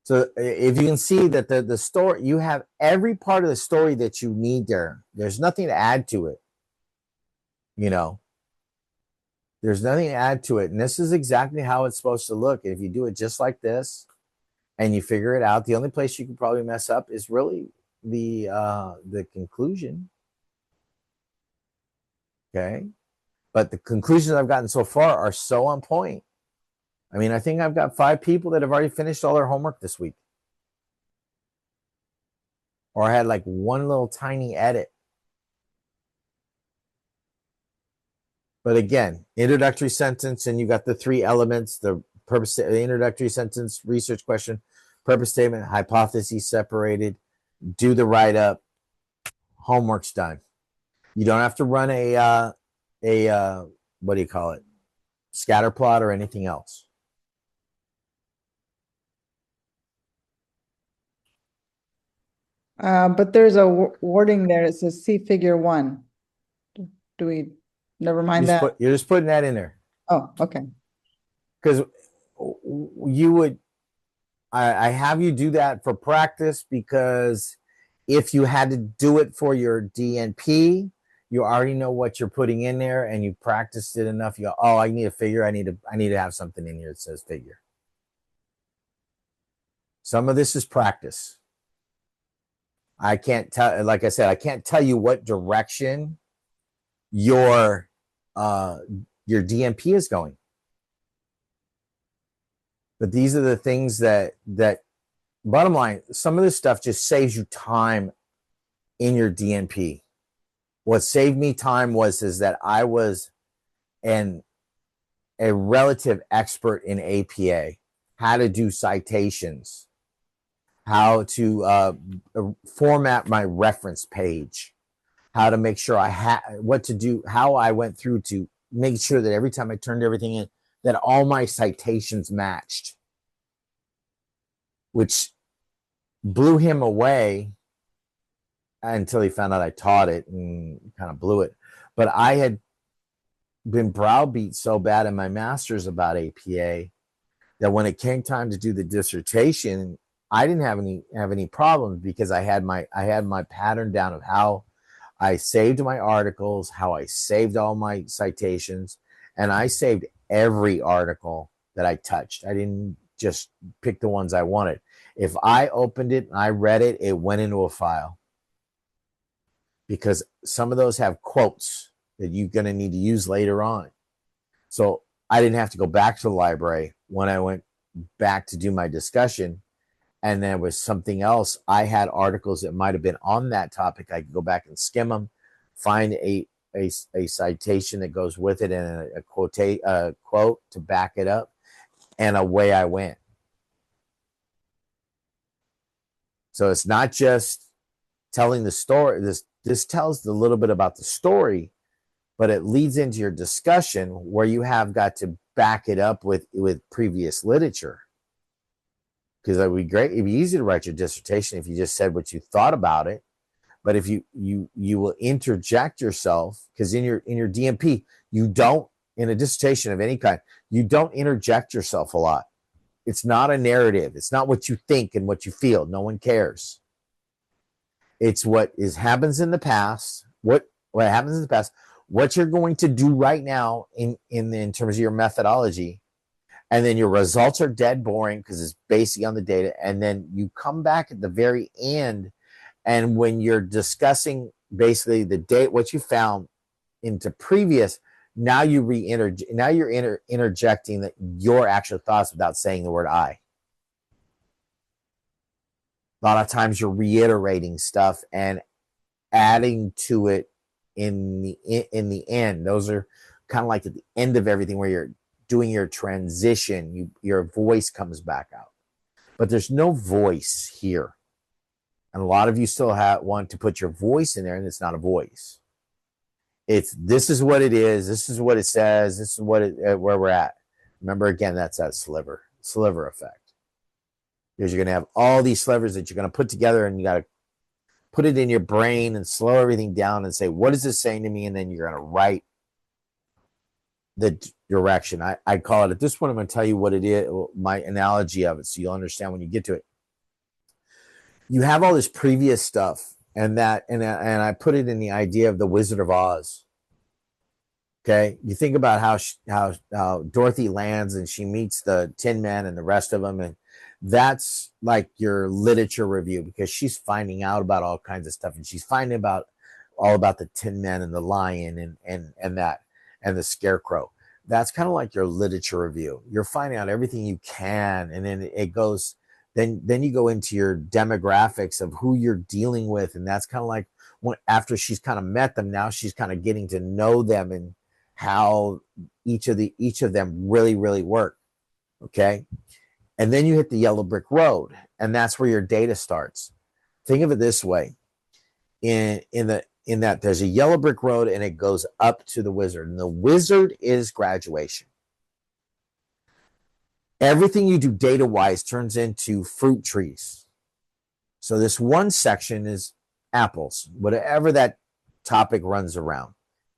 if you can see that the story, you have every part of the story that you need there. There's nothing to add to it. You know, there's nothing to add to it. And this is exactly how it's supposed to look. If you do it just like this and you figure it out, the only place you can probably mess up is really the conclusion. Okay. But the conclusions I've gotten so far are so on point. I mean, I think I've got 5 people that have already finished all their homework this week. Or I had like one little tiny edit. But again, introductory sentence, and you got the 3 elements, the purpose, the introductory sentence, research question, purpose statement, hypothesis separated, do the write-up, homework's done. You don't have to run a what do you call it? Scatter plot or anything else. But there's a wording there that says see figure 1. Do we, never mind that? You're just putting that in there. Oh, okay. Because you would, I have you do that for practice, because if you had to do it for your DNP, you already know what you're putting in there and you practiced it enough. You go, oh, I need a figure. I need to have something in here that says figure. Some of this is practice. I can't tell, like I said, I can't tell you what direction your DNP is going. But these are the things that bottom line, some of this stuff just saves you time in your DNP. What saved me time is that I was a relative expert in APA, how to do citations, how to format my reference page, how to make sure I had what to do, how I went through to make sure that every time I turned everything in, that all my citations matched. which blew him away until he found out I taught it and kind of blew it. But I had been browbeat so bad in my master's about APA that when it came time to do the dissertation, I didn't have any problems because I had my pattern down of how I saved my articles, how I saved all my citations, and I saved every article that I touched. I didn't just pick the ones I wanted. If I opened it and I read it, it went into a file, because some of those have quotes that you're going to need to use later on. So I didn't have to go back to the library when I went back to do my discussion. And there was something else. I had articles that might have been on that topic. I could go back and skim them, find a citation that goes with it, and a quote to back it up, and away I went. So it's not just telling the story. This tells a little bit about the story, but it leads into your discussion where you have got to back it up with previous literature. Because it would be great, it'd be easy to write your dissertation if you just said what you thought about it. But if you will interject yourself, because in your DMP, you don't, in a dissertation of any kind, you don't interject yourself a lot. It's not a narrative. It's not what you think and what you feel. No one cares. It's what happens in the past. What happens in the past. What you're going to do right now in terms of your methodology. And then your results are dead boring because it's based on the data. And then you come back at the very end, and when you're discussing basically the date, what you found into previous, now you're interjecting your actual thoughts without saying the word I. A lot of times you're reiterating stuff and adding to it in the end. Those are kind of like at the end of everything where you're doing your transition, your voice comes back out. But there's no voice here. And a lot of you still want to put your voice in there, and it's not a voice. This is what it is. This is what it says. This is where we're at. Remember, again, that's that sliver effect. Because you're going to have all these slivers that you're going to put together, and you got to put it in your brain and slow everything down and say, what is this saying to me? And then you're going to write the direction. I call it, at this point, I'm going to tell you what it is, my analogy of it, so you'll understand when you get to it. You have all this previous stuff, and I put it in the idea of the Wizard of Oz. Okay, you think about how Dorothy lands and she meets the Tin Man and the rest of them, and that's like your literature review, because she's finding out about all kinds of stuff, and she's finding all about the Tin Man and the lion and the Scarecrow. That's kind of like your literature review. You're finding out everything you can, and then it goes. Then you go into your demographics of who you're dealing with, and that's kind of like after she's kind of met them, now she's kind of getting to know them and how each of them really, really work. Okay, and then you hit the yellow brick road, and that's where your data starts. Think of it this way: in that there's a yellow brick road, and it goes up to the wizard, and the wizard is graduation. Everything you do data-wise turns into fruit trees. So this one section is apples. Whatever that topic runs around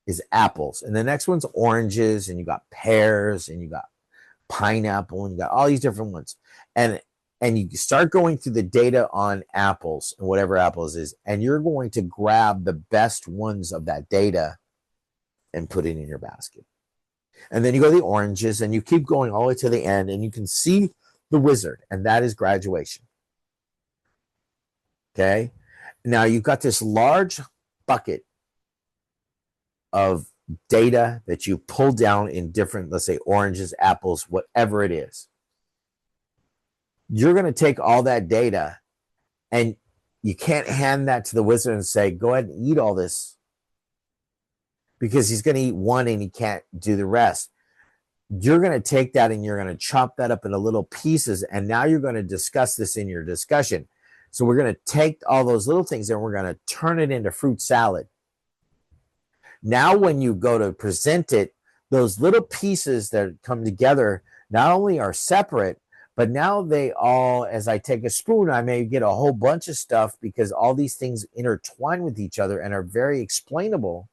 is apples. And the next one's oranges, and you got pears, and you got pineapple, and you got all these different ones. And you start going through the data on apples and whatever apples is, and you're going to grab the best ones of that data and put it in your basket. And then you go to the oranges, and you keep going all the way to the end, and you can see the wizard, and that is graduation. Okay? Now you've got this large bucket of data that you pull down in different, let's say, oranges, apples, whatever it is. You're going to take all that data, and you can't hand that to the wizard and say, go ahead and eat all this, because he's going to eat one and he can't do the rest. You're going to take that and you're going to chop that up into little pieces, and now you're going to discuss this in your discussion. So we're going to take all those little things and we're going to turn it into fruit salad. Now when you go to present it, those little pieces that come together not only are separate, But now they all, as I take a spoon, I may get a whole bunch of stuff because all these things intertwine with each other and are very explainable.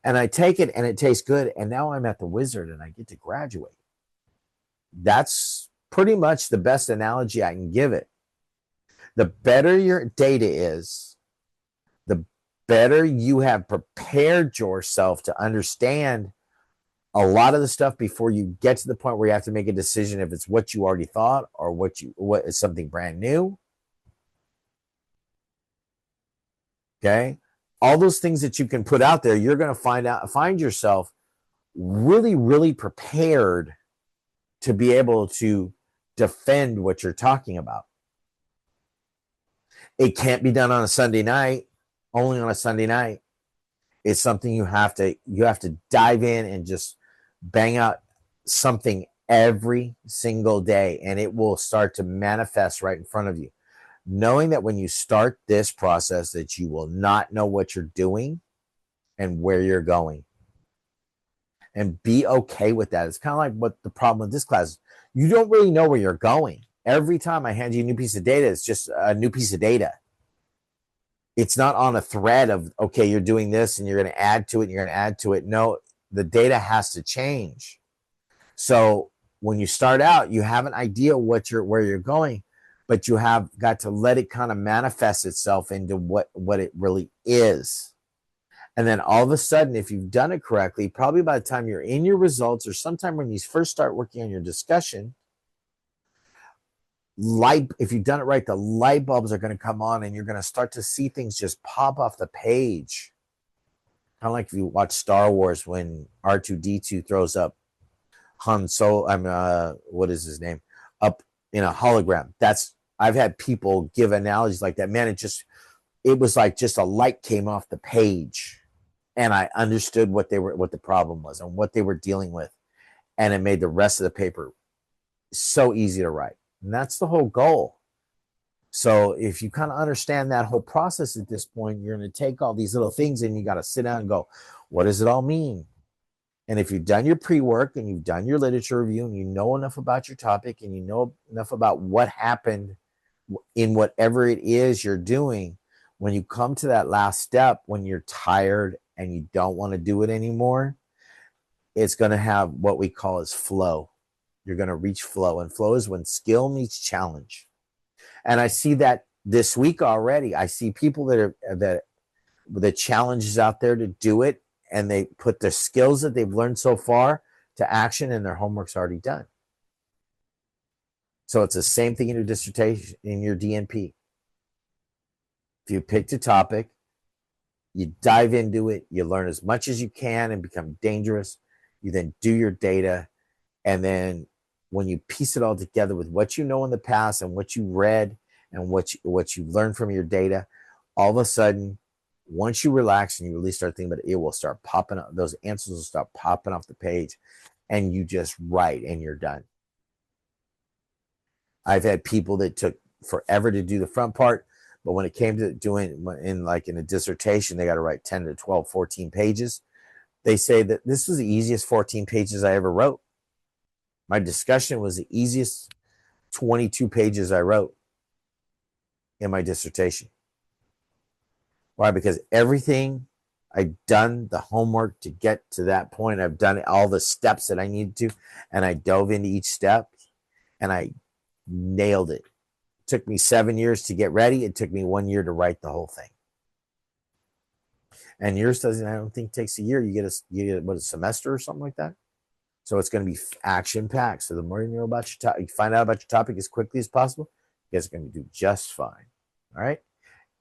And I take it and it tastes good. And now I'm at the Wizard and I get to graduate. That's pretty much the best analogy I can give it. The better your data is, the better you have prepared yourself to understand a lot of the stuff before you get to the point where you have to make a decision if it's what you already thought or what is something brand new. Okay. All those things that you can put out there, you're going to find yourself really, really prepared to be able to defend what you're talking about. It can't be done on a Sunday night, only on a Sunday night. It's something you have to dive in and just bang out something every single day, and it will start to manifest right in front of you. Knowing that when you start this process that you will not know what you're doing and where you're going. And be okay with that. It's kind of like what the problem with this class is. You don't really know where you're going. Every time I hand you a new piece of data, it's just a new piece of data. It's not on a thread of, okay, you're doing this and you're going to add to it and you're going to add to it. No, the data has to change. So when you start out, you have an idea where you're going, but you have got to let it kind of manifest itself into what it really is. And then all of a sudden, if you've done it correctly, probably by the time you're in your results or sometime when you first start working on your discussion, if you've done it right, the light bulbs are going to come on and you're going to start to see things just pop off the page. Kind of like if you watch Star Wars when R2-D2 throws up Han Solo, what is his name? Up in a hologram. I've had people give analogies like that. Man, it was like just a light came off the page and I understood what the problem was and what they were dealing with. And it made the rest of the paper so easy to write. And that's the whole goal. So if you kind of understand that whole process at this point, you're going to take all these little things and you got to sit down and go, what does it all mean? And if you've done your pre-work and you've done your literature review and you know enough about your topic and you know enough about what happened in whatever it is you're doing, when you come to that last step, when you're tired and you don't want to do it anymore, it's going to have what we call as flow. You're going to reach flow. And flow is when skill meets challenge. And I see that this week already. I see people that the challenges out there to do it, and they put the skills that they've learned so far to action, and their homework's already done. So it's the same thing in your dissertation, in your DNP. If you picked a topic, you dive into it, you learn as much as you can and become dangerous. You then do your data, and then when you piece it all together with what you know in the past and what you read and what you learned from your data, all of a sudden, once you relax and you really start thinking about it, it will start popping up. Those answers will start popping off the page, and you just write and you're done. I've had people that took forever to do the front part, but when it came to doing in a dissertation, they got to write 10 to 12, 14 pages. They say that this was the easiest 14 pages I ever wrote. My discussion was the easiest 22 pages I wrote in my dissertation. Why? Because everything I've done the homework to get to that point. I've done all the steps that I needed to, and I dove into each step and I nailed it. It took me 7 years to get ready. It took me 1 year to write the whole thing. And yours doesn't, I don't think, takes a year. You get a semester or something like that. So it's going to be action packed. So the more you know about your topic, you find out about your topic as quickly as possible, you guys are going to do just fine. All right.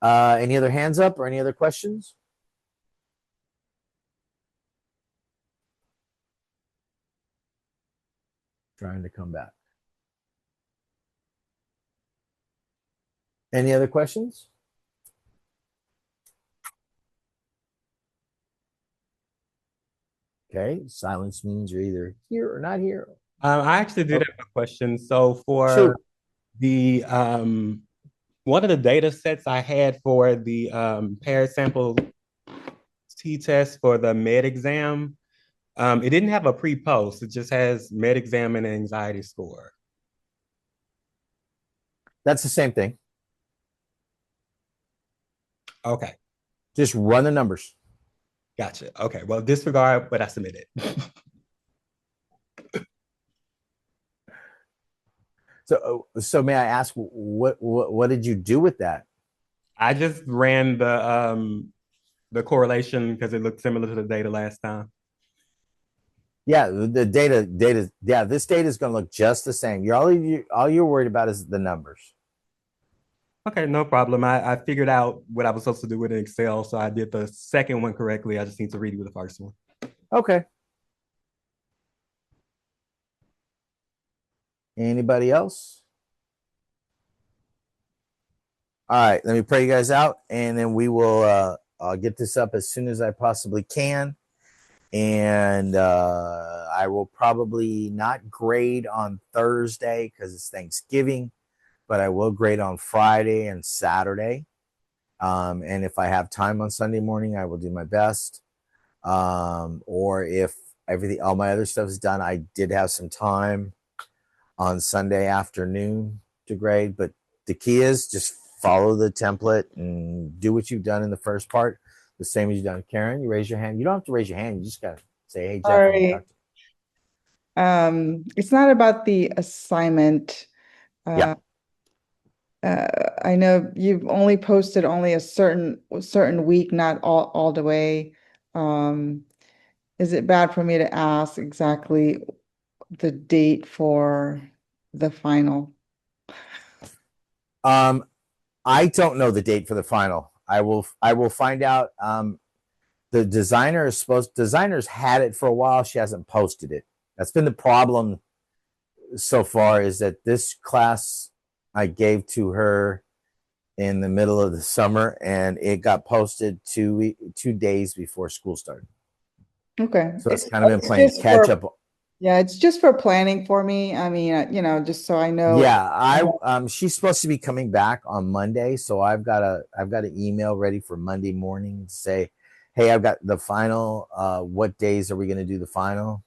Any other hands up or any other questions? Trying to come back. Any other questions? Okay, silence means you're either here or not here. I actually did have a question. So for Shoot. the one of the data sets I had for the paired sample t-test for the med exam, it didn't have a pre-post. It just has med exam and anxiety score. That's the same thing. Okay, Just run the numbers. gotcha. Okay, well, disregard what I submitted. So may I ask, what did you do with that? I just ran the correlation because it looked similar to the data last time. Yeah, the data. Yeah, this data is going to look just the same. All you're worried about is the numbers. Okay, no problem. I figured out what I was supposed to do with Excel, so I did the second one correctly. I just need to redo the first one. Okay. Anybody else? All right, let me pray you guys out, and then we will I'll get this up as soon as I possibly can. And I will probably not grade on Thursday because it's Thanksgiving, but I will grade on Friday and Saturday. And if I have time on Sunday morning, I will do my best. Or if all my other stuff is done, I did have some time on Sunday afternoon to grade, but the key is just follow the template and do what you've done in the first part, the same as you've done. Karen, you raise your hand. You don't have to raise your hand. You just got to say, hey, Jeff, I want to talk to you. It's not about the assignment. Yeah. I know you've only posted only a certain week, not all the way. Is it bad for me to ask exactly the date for the final? I don't know the date for the final. I will find out. The designers had it for a while. She hasn't posted it. That's been the problem so far, is that this class I gave to her in the middle of the summer, and it got posted 2 days before school started. Okay. So it's kind of been playing catch up. Yeah, it's just for planning for me. I mean, just so I know. Yeah, she's supposed to be coming back on Monday, so I've got an email ready for Monday morning to say, hey, I've got the final. What days are we going to do the final?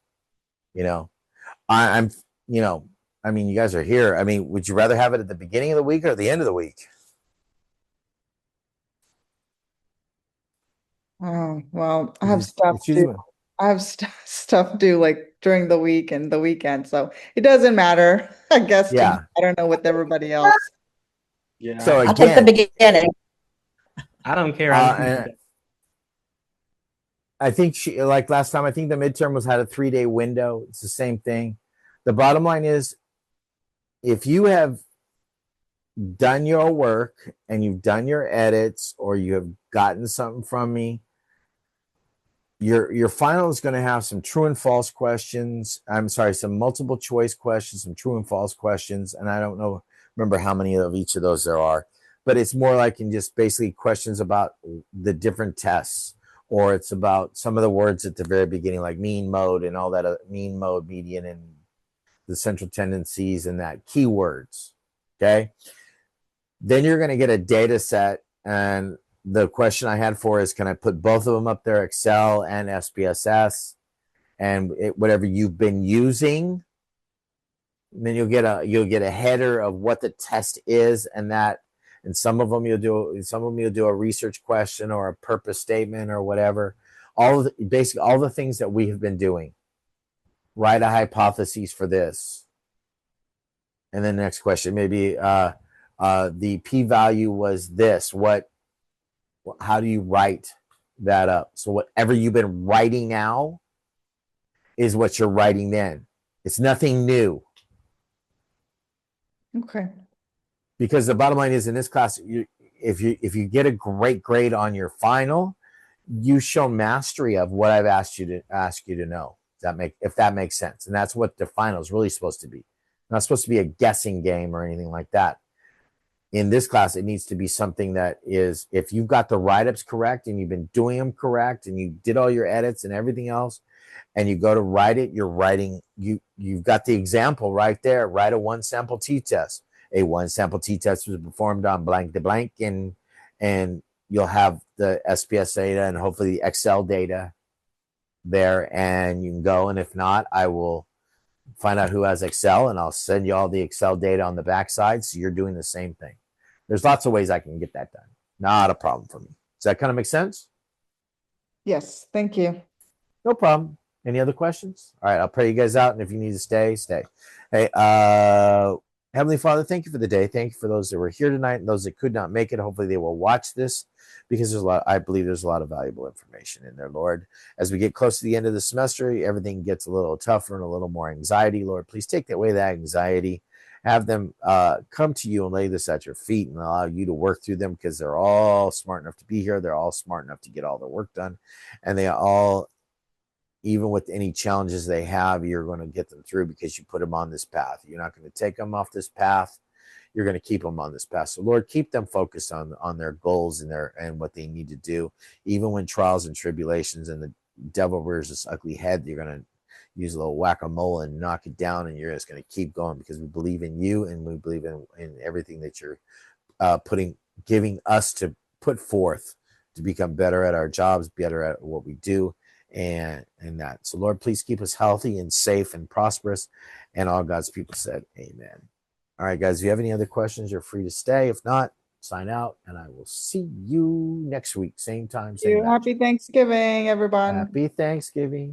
I'm I mean, you guys are here. I mean, would you rather have it at the beginning of the week or the end of the week? Oh, well, I have stuff due like during the week and the weekend, so it doesn't matter, I guess. Yeah. I don't know with everybody else. Yeah. So I'll take the beginning. I don't care. I think like last time, I think the midterm had a 3-day window. It's the same thing. The bottom line is, if you have done your work and you've done your edits, or you have gotten something from me, your final is going to have some true and false questions. I'm sorry, some multiple choice questions, some true and false questions. And I don't remember how many of each of those there are, but it's more like in just basically questions about the different tests, or it's about some of the words at the very beginning, like mean mode and all that, mean mode, median, and the central tendencies and that keywords. Okay. Then you're going to get a data set, and the question I had for is, can I put both of them up there, Excel and SPSS, and whatever you've been using? And then you'll get a header of what the test is, and some of them you'll do a research question or a purpose statement or whatever. Basically all the things that we have been doing. Write a hypothesis for this, and then next question, maybe the p-value was this. How do you write that up? So whatever you've been writing now is what you're writing then. It's nothing new. Okay. Because the bottom line is, in this class, if you get a great grade on your final, you show mastery of what I've asked you to know. If that makes sense. And that's what the final is really supposed to be. Not supposed to be a guessing game or anything like that. In this class, it needs to be something that is, if you've got the write-ups correct and you've been doing them correct and you did all your edits and everything else, and you go to write it, you've got the example right there. Write a one sample t-test. A one sample t-test was performed on blank to blank, and you'll have the SPS data and hopefully the Excel data there, and you can go. And if not, I will find out who has Excel, and I'll send you all the Excel data on the backside. So you're doing the same thing. There's lots of ways I can get that done. Not a problem for me. Does that kind of make sense? Yes, thank you. No problem. Any other questions? All right, I'll pray you guys out, and if you need to stay, stay. Hey, Heavenly Father, thank you for the day. Thank you for those that were here tonight and those that could not make it. Hopefully, they will watch this because there's a lot. I believe there's a lot of valuable information in there, Lord. As we get close to the end of the semester, everything gets a little tougher and a little more anxiety. Lord, please take away that anxiety. Have them come to you and lay this at your feet and allow you to work through them because they're all smart enough to be here. They're all smart enough to get all their work done, and they all, even with any challenges they have, you're going to get them through because you put them on this path. You're not going to take them off this path. You're going to keep them on this path. So Lord, keep them focused on their goals and what they need to do. Even when trials and tribulations and the devil rears this ugly head, you're going to use a little whack-a-mole and knock it down, and you're just going to keep going because we believe in you and we believe in everything that you're giving us to put forth to become better at our jobs, better at what we do, and that. So Lord, please keep us healthy and safe and prosperous. And all God's people said, amen. All right, guys, if you have any other questions, you're free to stay. If not, sign out, and I will see you next week. Same time, same Happy Thanksgiving, everyone. Happy Thanksgiving.